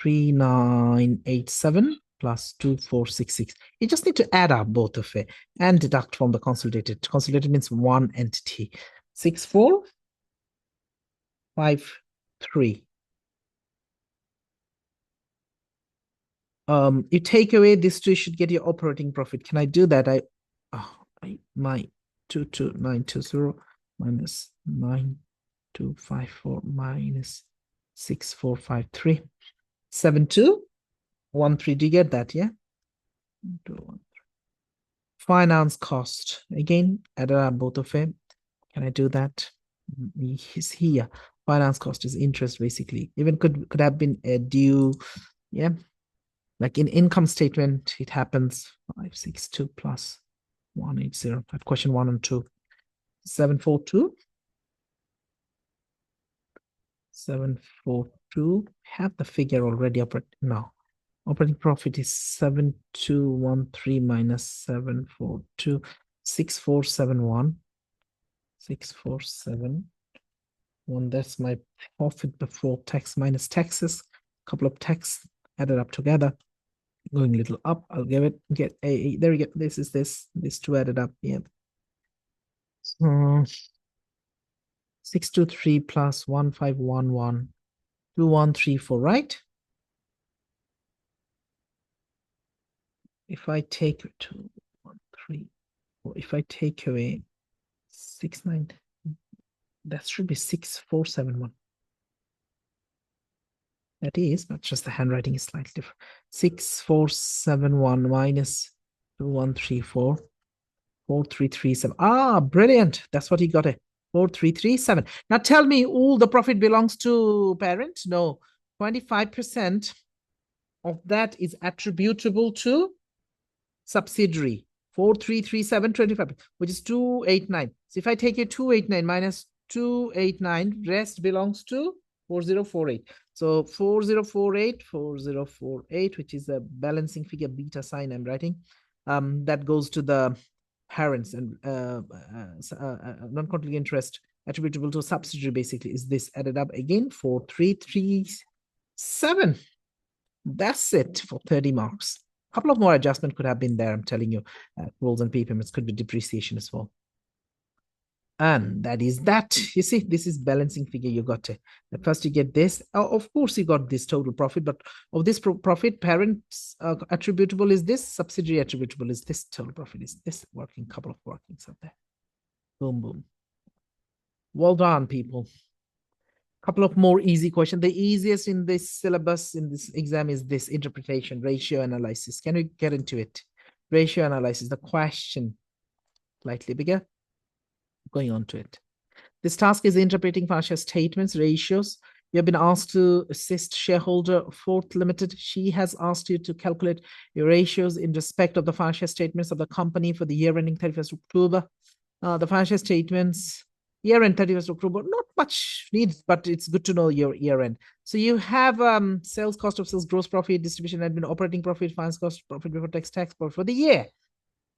3987 plus 2466. You just need to add up both of it and deduct from the consolidated. Consolidated means one entity. 6453. You take away these two, should get your operating profit. Can I do that? My 22920 minus 9254 minus 6453. 7213. Do you get that? Yeah. 213. Finance cost. Again, add up both of them. Can I do that? He's here. Finance cost is interest, basically. Even could have been a due. Yeah. Like in income statement, it happens 562 plus 180. At question 1 and 2. 742. 742. Have the figure already up. No. Operating profit is 7213 minus 742. 6471. 6471. That's my profit before tax minus taxes. A couple of tax added up together. Going a little up, I'll get a, there we go. This is these two added up. Yeah. 623 plus 1511, 2134, right? If I take 213, or if I take away 69, that should be 6471. That is, but just the handwriting is slightly different. 6471 minus 2134, 4337. Ah, brilliant. That's what he got. 4337. Now tell me, all the profit belongs to parent? No. 25% of that is attributable to subsidiary. 433725, which is 289. So if I take a 289 minus 289, rest belongs to 4048. So 4048, which is a balancing figure beta sign I'm writing, that goes to the parents, and non-controlling interest attributable to a subsidiary basically is this added up again, 4337. That's it for 30 marks. A couple of more adjustment could have been there, I'm telling you. Rules and payments could be depreciation as well. And that is that. You see, this is balancing figure you got. At first you get this. Of course, you got this total profit, but of this profit, parents attributable is this, subsidiary attributable is this, total profit is this. Working, couple of workings up there. Boom, boom. Well done, people. Couple of more easy questions. The easiest in this syllabus, in this exam, is this interpretation, ratio analysis. Can we get into it? Ratio analysis, the question, slightly bigger. Going on to it. This task is interpreting financial statements, ratios. You have been asked to assist shareholder Fort Limited. She has asked you to calculate your ratios in respect of the financial statements of the company for the year ending 31st October. The financial statements, year end 31st October, not much needs, but it's good to know your year end. So you have sales, cost of sales, gross profit, distribution, admin, operating profit, finance cost, profit before tax, tax profit for the year.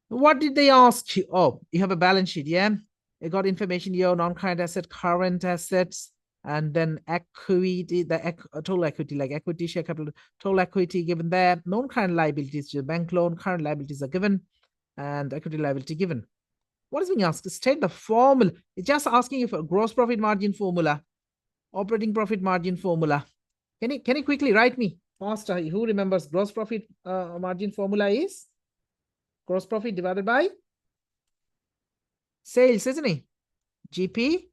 What did they ask you? Oh, you have a balance sheet, yeah? You got information, your non-current asset, current assets, and then equity, the total equity, like equity, share capital, total equity given there. Non-current liabilities, your bank loan, current liabilities are given, and equity liability given. What is being asked? State the formula. It's just asking you for gross profit margin formula, operating profit margin formula. Can you quickly write me faster? Who remembers gross profit margin formula is? Gross profit divided by sales, isn't it? GP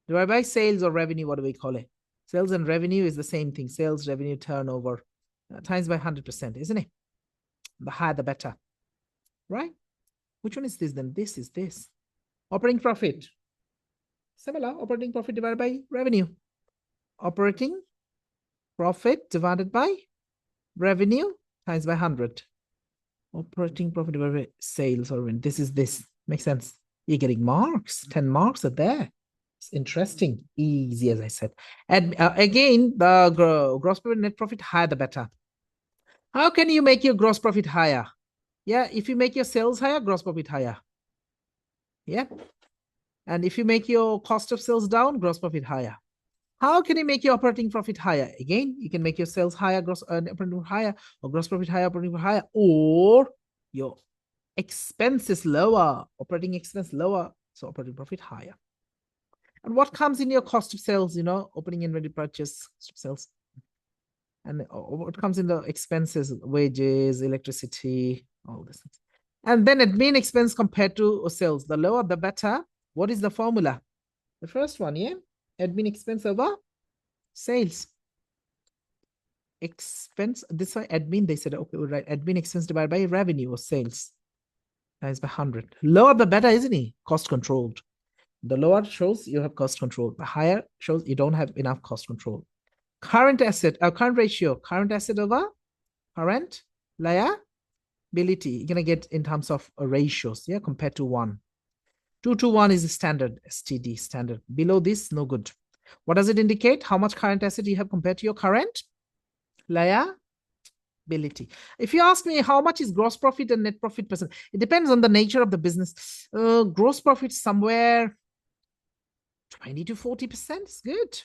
divided by sales or revenue, what do we call it? Sales and revenue is the same thing. Sales, revenue, turnover times by 100%, isn't it? The higher, the better, right? Which one is this then? This is this. Operating profit. Similar, operating profit divided by revenue. Operating profit divided by revenue times by 100. Operating profit divided by sales or revenue. This is this. Makes sense. You're getting marks. 10 marks are there. It's interesting. Easy, as I said. And again, the gross profit, net profit, higher the better. How can you make your gross profit higher? Yeah, if you make your sales higher, gross profit higher. Yeah. And if you make your cost of sales down, gross profit higher. How can you make your operating profit higher? Again, you can make your sales higher, gross operating profit higher, or gross profit higher, operating profit higher, or your expenses lower, operating expense lower, so operating profit higher. And what comes in your cost of sales, opening inventory, purchase, cost of sales. And what comes in the expenses, wages, electricity, all this. And then admin expense compared to sales. The lower, the better. What is the formula? The first one, yeah? Admin expense over sales. Expense, this one, admin, they said, okay, we'll write admin expense divided by revenue or sales. Times by 100. Lower, the better, isn't it? Cost controlled. The lower shows you have cost control. The higher shows you don't have enough cost control. Current asset, current ratio, current asset over current liability. You're going to get in terms of ratios, yeah, compared to 1. 2 to 1 is a standard, STD, standard. Below this, no good. What does it indicate? How much current asset you have compared to your current liability. If you ask me how much is gross profit and net profit percent, it depends on the nature of the business. Gross profit somewhere 20 to 40% is good.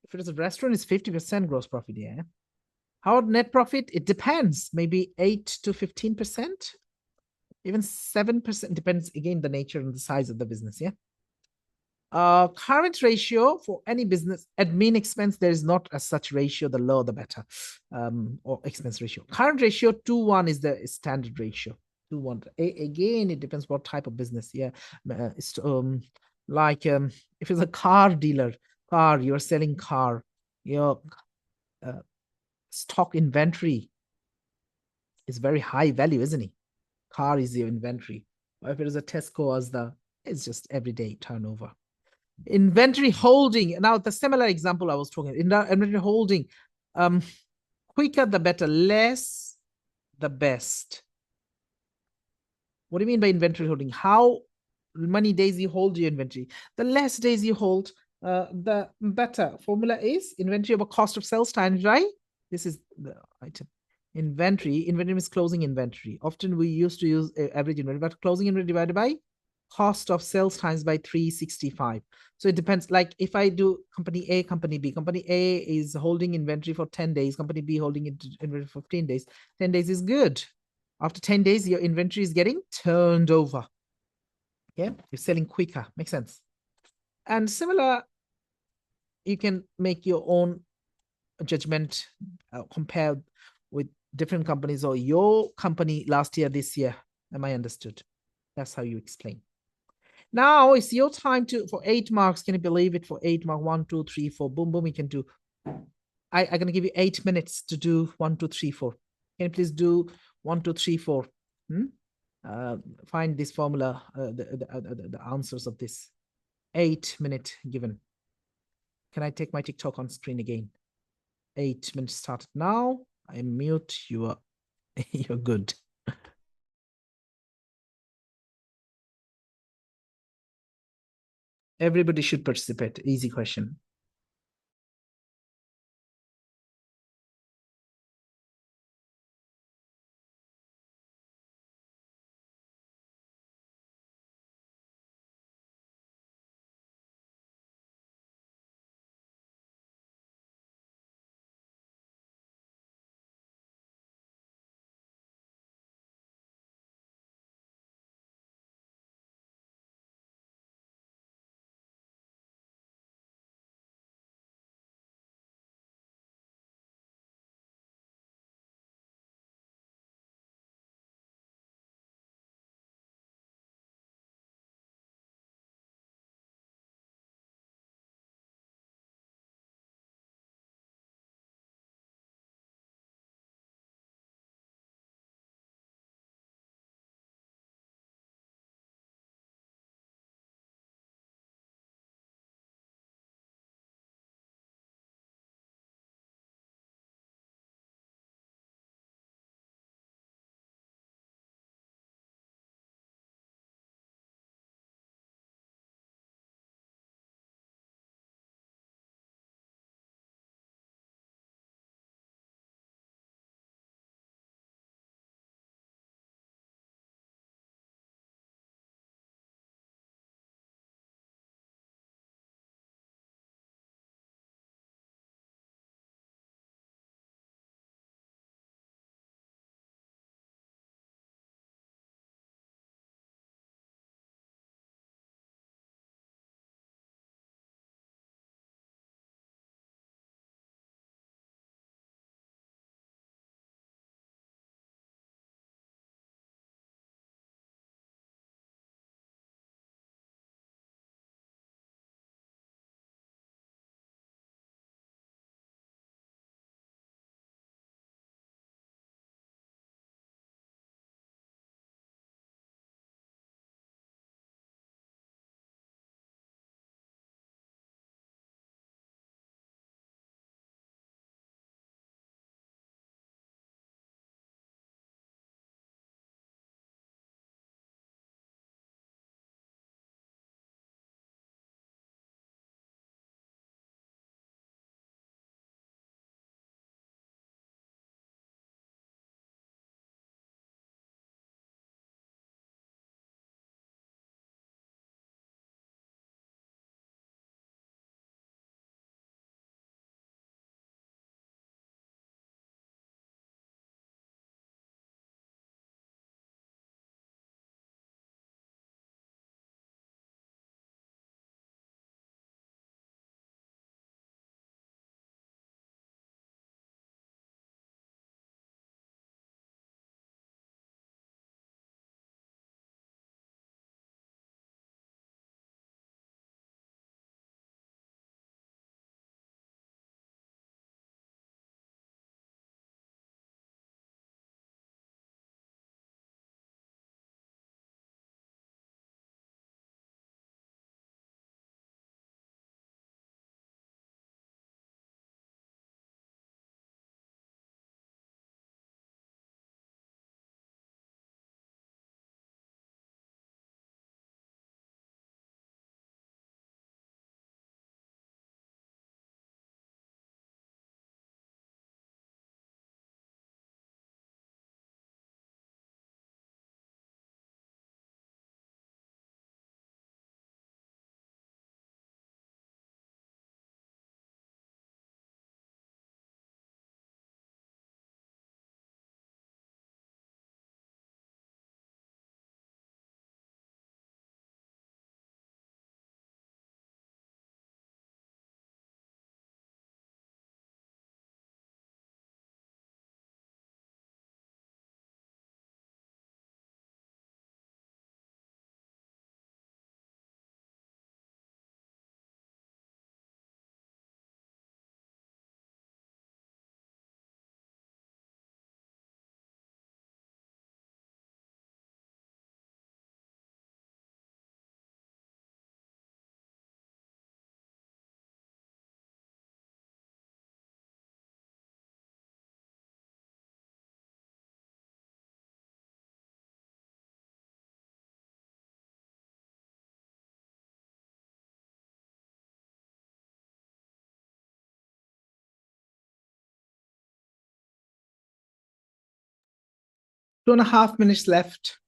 If it is a restaurant, it's 50% gross profit, yeah. How net profit? It depends. Maybe 8 to 15%, even 7%. Depends, again, the nature and the size of the business, yeah. Current ratio for any business, admin expense, there is not as such ratio. The lower, the better, or expense ratio. Current ratio 2:1 is the standard ratio. 2:1. Again, it depends what type of business, yeah. It's like if it's a car dealer, you're selling car, your stock inventory is very high value, isn't it? Car is your inventory. Or if it is a Tesco, it's just everyday turnover. Inventory holding. Now, the similar example I was talking, inventory holding, quicker the better, less the best. What do you mean by inventory holding? How many days you hold your inventory? The less days you hold, the better. Formula is inventory over cost of sales times, right? This is the item. Inventory means closing inventory. Often we used to use average inventory, but closing inventory divided by cost of sales times by 365. So it depends. Like if I do company A, company B, company A is holding inventory for 10 days, company B holding inventory for 15 days. 10 days is good. After 10 days, your inventory is getting turned over. Yeah, you're selling quicker. Makes sense. And similar, you can make your own judgment, compare with different companies or your company last year, this year. Am I understood? That's how you explain. Now it's your time for 8 marks. Can you believe it? For 8 marks, 1, 2, 3, 4, boom, boom. You can do. I'm gonna give you 8 minutes to do 1, 2, 3, 4. Can you please do 1, 2, 3, 4? Find this formula, the answers of this. 8-minute given. Can I take my TikTok on screen again? 8 minutes started now. I mute you. You're good. Everybody should participate. Easy question. 2.5 minutes left.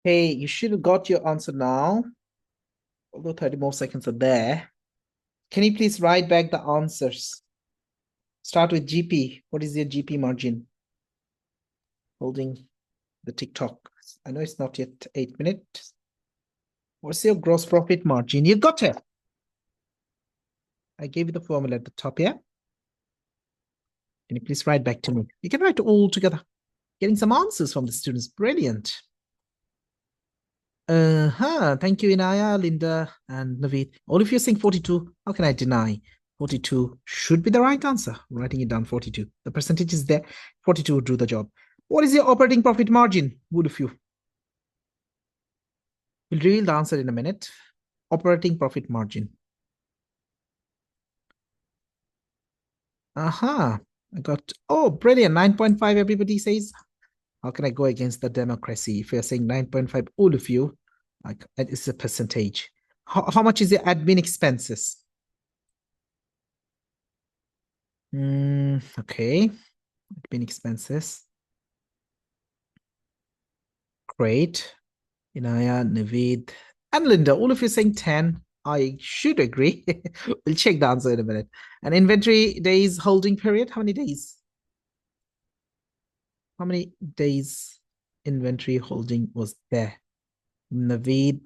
Hey, you should have got your answer now, although 30 more seconds are there. Can you please write back the answers? Start with GP. What is your GP margin? Holding the TikTok. I know it's not yet 8 minutes. What's your gross profit margin? You got it. I gave you the formula at the top, yeah? Can you please write back to me? You can write all together. Getting some answers from the students. Brilliant. Thank you, Inaya, Linda, and Naveed. All of you are saying 42. How can I deny? 42 should be the right answer. Writing it down, 42. The percentage is there. 42 would do the job. What is your operating profit margin? All of you. We'll reveal the answer in a minute. Operating profit margin. I got, oh, brilliant. 9.5, everybody says. How can I go against the democracy? If you're saying 9.5, all of you, like, it's a percentage. How much is your admin expenses? Okay. Admin expenses. Great. Inaya, Naveed, and Linda, all of you saying 10. I should agree. We'll check the answer in a minute. And inventory days holding period, how many days? How many days inventory holding was there? Naveed,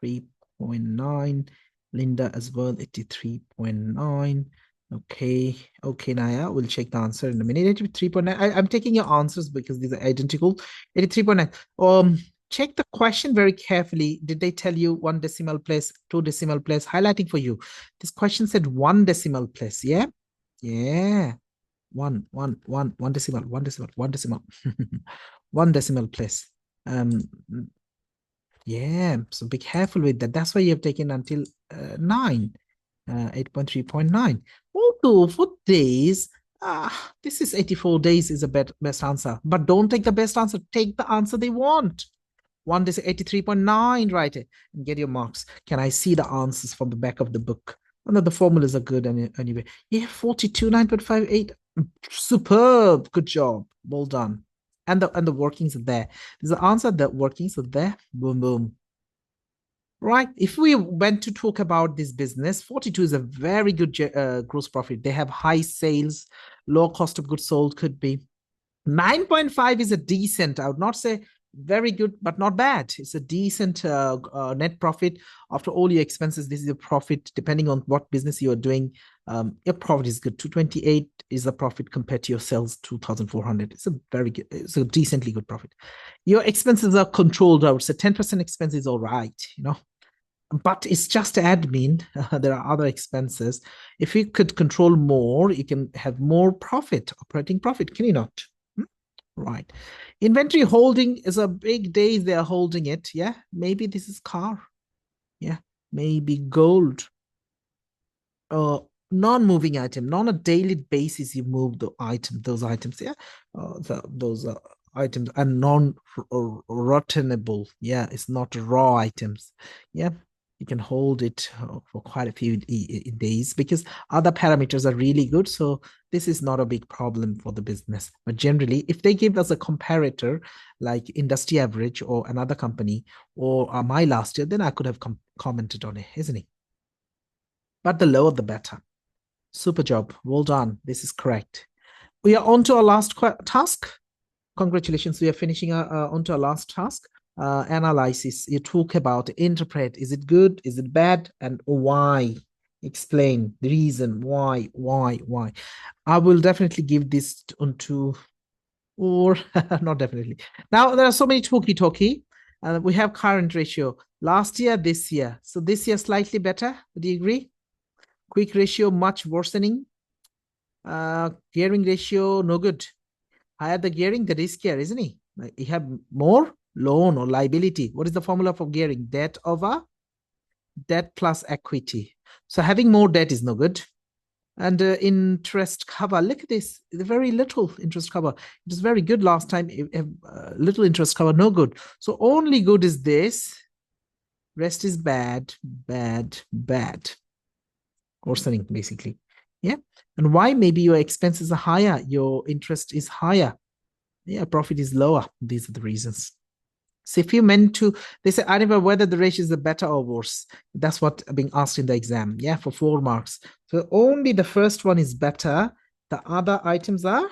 83.9. Linda as well, 83.9. Okay. Okay, Naya, we'll check the answer in a minute. 83.9. I'm taking your answers because these are identical. 83.9. Check the question very carefully. Did they tell you 1 decimal place, 2 decimal place? Highlighting for you. This question said 1 decimal place. Yeah. Yeah. One decimal, 1 decimal place. Yeah, so be careful with that. That's why you have taken until 9, 8.3.9. Although for days, this is 84 days is a best answer. But don't take the best answer. Take the answer they want. 1 day 83.9, write it and get your marks. Can I see the answers from the back of the book? Oh, no, the formulas are good anyway. Yeah, 42, 9.58. Superb. Good job. Well done. And the workings are there. There's the answer, the workings are there. Boom, boom. Right. If we went to talk about this business, 42 is a very good gross profit. They have high sales, low cost of goods sold could be. 9.5 is a decent, I would not say very good, but not bad. It's a decent net profit. After all your expenses, this is a profit depending on what business you are doing. Your profit is good. 228 is the profit compared to your sales 2,400. It's a very good, it's a decently good profit. Your expenses are controlled. I would say 10% expense is all right, but it's just admin. There are other expenses. If you could control more, you can have more profit, operating profit. Can you not? Right. Inventory holding is a big day. They are holding it. Yeah. Maybe this is car. Yeah. Maybe gold. Non-moving item, not on a daily basis. You move those items. Yeah. Those items are non-rottenable. Yeah. It's not raw items. Yeah. You can hold it for quite a few days because other parameters are really good. So this is not a big problem for the business. But generally, if they give us a comparator like industry average or another company or my last year, then I could have commented on it, isn't it? But the lower, the better. Super job. Well done. This is correct. We are on to our last task. Congratulations. We are finishing on to our last task. Analysis. You talk about, interpret. Is it good? Is it bad? And why? Explain the reason why. I will definitely give this onto, or not definitely. Now, there are so many talkie. We have current ratio. Last year, this year. So this year, slightly better. Do you agree? Quick ratio, much worsening. Gearing ratio, no good. Higher the gearing, the riskier, isn't it? Like you have more loan or liability. What is the formula for gearing? Debt over debt plus equity. So having more debt is no good. And interest cover, look at this, very little interest cover. It was very good last time. Little interest cover, no good. So only good is this. Rest is bad. Worsening, basically. Yeah. And why? Maybe your expenses are higher, your interest is higher. Yeah, profit is lower. These are the reasons. So if you meant to, they say, identify whether the ratio is better or worse. That's what being asked in the exam. Yeah, for 4 marks. So only the first one is better. The other items are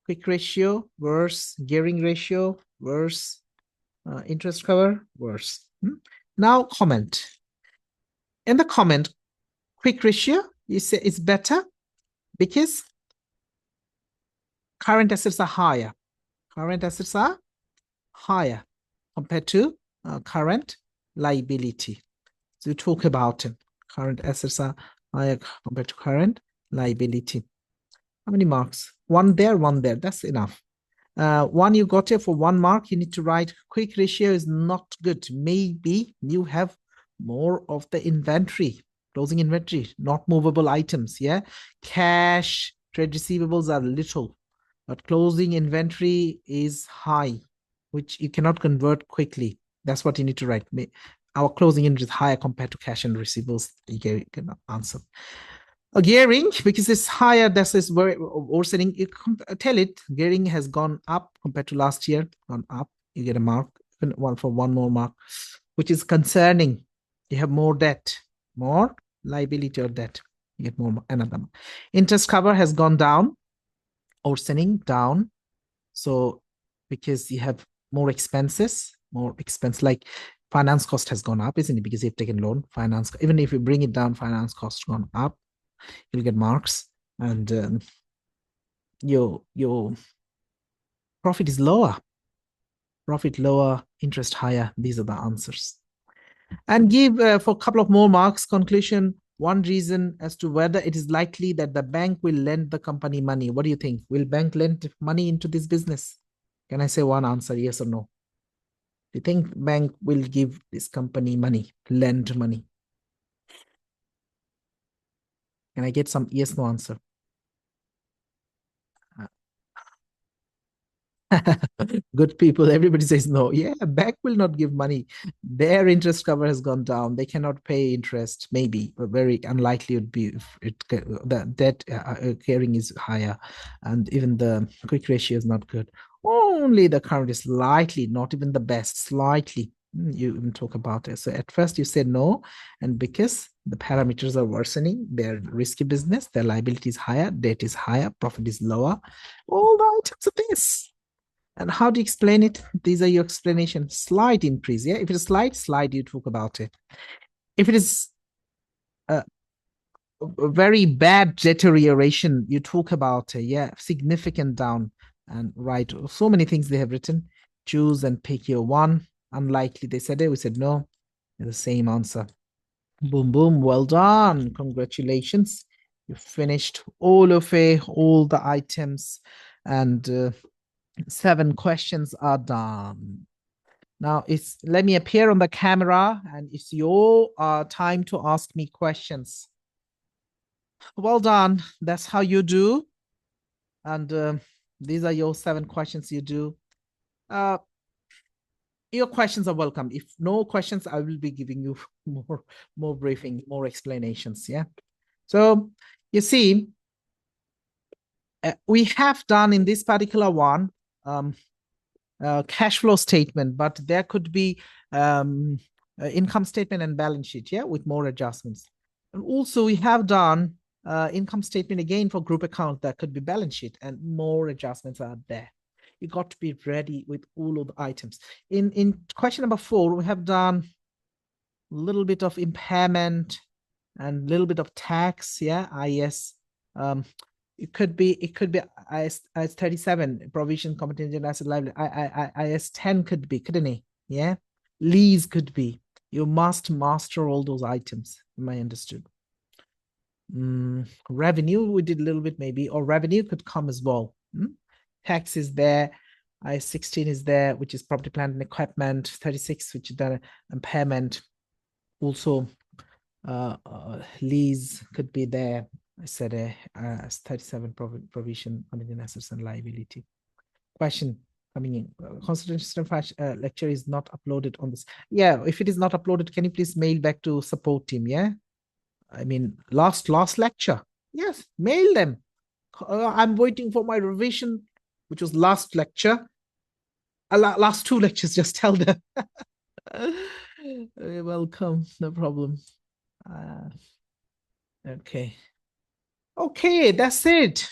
quick ratio, worse, gearing ratio, worse, interest cover, worse. Now comment. In the comment, quick ratio, you say it's better because current assets are higher. Current assets are higher compared to current liability. So you talk about it. Current assets are higher compared to current liability. How many marks? One there, one there. That's enough. One you got it for 1 mark. You need to write quick ratio is not good. Maybe you have more of the inventory, closing inventory, not movable items. Yeah. Cash, trade receivables are little, but closing inventory is high, which you cannot convert quickly. That's what you need to write. Our closing inventory is higher compared to cash and receivables. You can answer. Gearing, because it's higher, this is very worsening. You tell it gearing has gone up compared to last year, gone up. You get a mark, one for 1 more mark, which is concerning. You have more debt, more liability or debt. You get more, another mark. Interest cover has gone down, worsening down. So because you have more expenses, like finance cost has gone up, isn't it? Because you've taken loan, finance, even if you bring it down, finance cost gone up. You'll get marks, and your profit is lower. Profit lower, interest higher. These are the answers. And give for a couple of more marks. Conclusion: one reason as to whether it is likely that the bank will lend the company money. What do you think? Will bank lend money into this business? Can I say one answer, yes or no? Do you think bank will give this company money, lend money? Can I get some yes, no answer? Good people, everybody says no. Yeah, bank will not give money. Their interest cover has gone down. They cannot pay interest. Maybe, but very unlikely it would be if the debt carrying is higher, and even the quick ratio is not good. Only the current is slightly, not even the best, slightly. You even talk about it. So at first you said no, and because the parameters are worsening, their risky business, their liability is higher, debt is higher, profit is lower. All the items are this. And how do you explain it? These are your explanations. Slight increase. Yeah. If it is slight, you talk about it. If it is very bad deterioration. You talk about, yeah, significant down and right. So many things they have written. Choose and pick your one. Unlikely. They said it. We said no. The same answer. Boom, boom. Well done. Congratulations. You finished all of it, all the items, and 7 questions are done. Now let me appear on the camera, and it's your time to ask me questions. Well done. That's how you do. And these are your 7 questions you do. Your questions are welcome. If no questions, I will be giving you more briefing, more explanations. Yeah. So you see, we have done in this particular one cash flow statement, but there could be income statement and balance sheet, yeah, with more adjustments. And also we have done income statement again for group account. That could be balance sheet, and more adjustments are there. You got to be ready with all of the items. In question number 4, we have done a little bit of impairment and a little bit of tax, yeah, IS. It could be IS 37, provision contingent asset liability. IS 10 could be, couldn't it? Yeah. Lease could be. You must master all those items, I understood. Revenue, we did a little bit maybe, or revenue could come as well. Tax is there. IS 16 is there, which is property, plant, and equipment. 36, which is the impairment. Also, lease could be there. I said 37 provision contingent assets and liability. Question coming in. Concentration lecture is not uploaded on this. Yeah, if it is not uploaded, can you please mail back to support team? Yeah, I mean last lecture. Yes, mail them. I'm waiting for my revision, which was last lecture. Last 2 lectures. Just tell them. Welcome. No problem. Okay, that's it.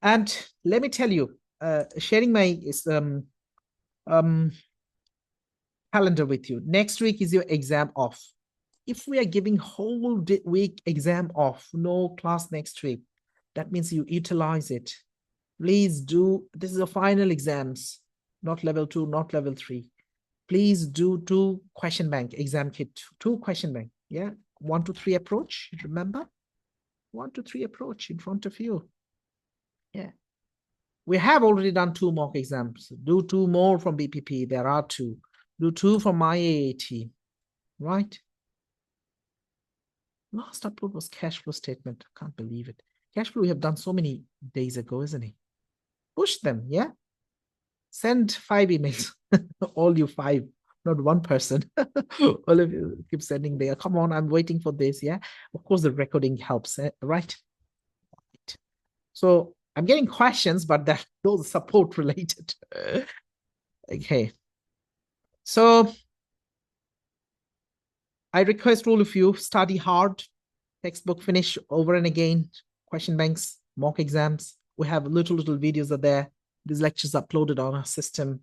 And let me tell you, sharing my calendar with you. Next week is your exam off. If we are giving whole week exam off, no class next week, that means you utilize it. Please do. This is the final exams, not level 2, not level 3. Please do 2 question bank exam kit, 2 question bank. Yeah, 1 to 3 approach. Remember, 1 to 3 approach in front of you. Yeah. We have already done 2 mock exams. Do 2 more from BPP. There are 2. Do 2 from my AAT. Right? Last upload was cash flow statement. I can't believe it. Cash flow we have done so many days ago, isn't it? Push them, yeah? Send 5 emails. All you 5, not 1 person. All of you keep sending there. Come on, I'm waiting for this, yeah? Of course, the recording helps, right? So I'm getting questions, but those are support related. Okay. So I request all of you study hard, textbook finish over and again, question banks, mock exams. We have little videos are there. These lectures uploaded on our system,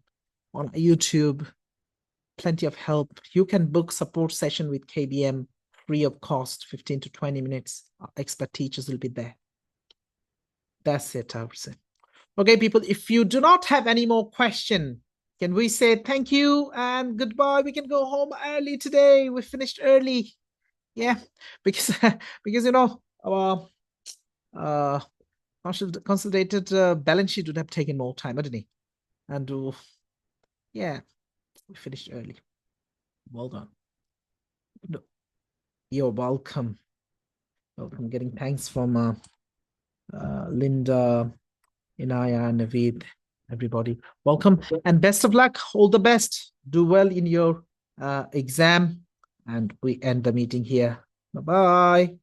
on YouTube. Plenty of help. You can book support session with KBM free of cost, 15 to 20 minutes. Our expert teachers will be there. That's it, I would say. Okay, people, if you do not have any more question, can we say thank you and goodbye? We can go home early today. We finished early. Yeah, because you know, our consolidated balance sheet would have taken more time, wouldn't it? And yeah, we finished early. Well done. You're welcome. Welcome. Getting thanks from Linda, Inaya, Naveed, everybody. Welcome and best of luck. All the best. Do well in your exam. And we end the meeting here. Bye-bye.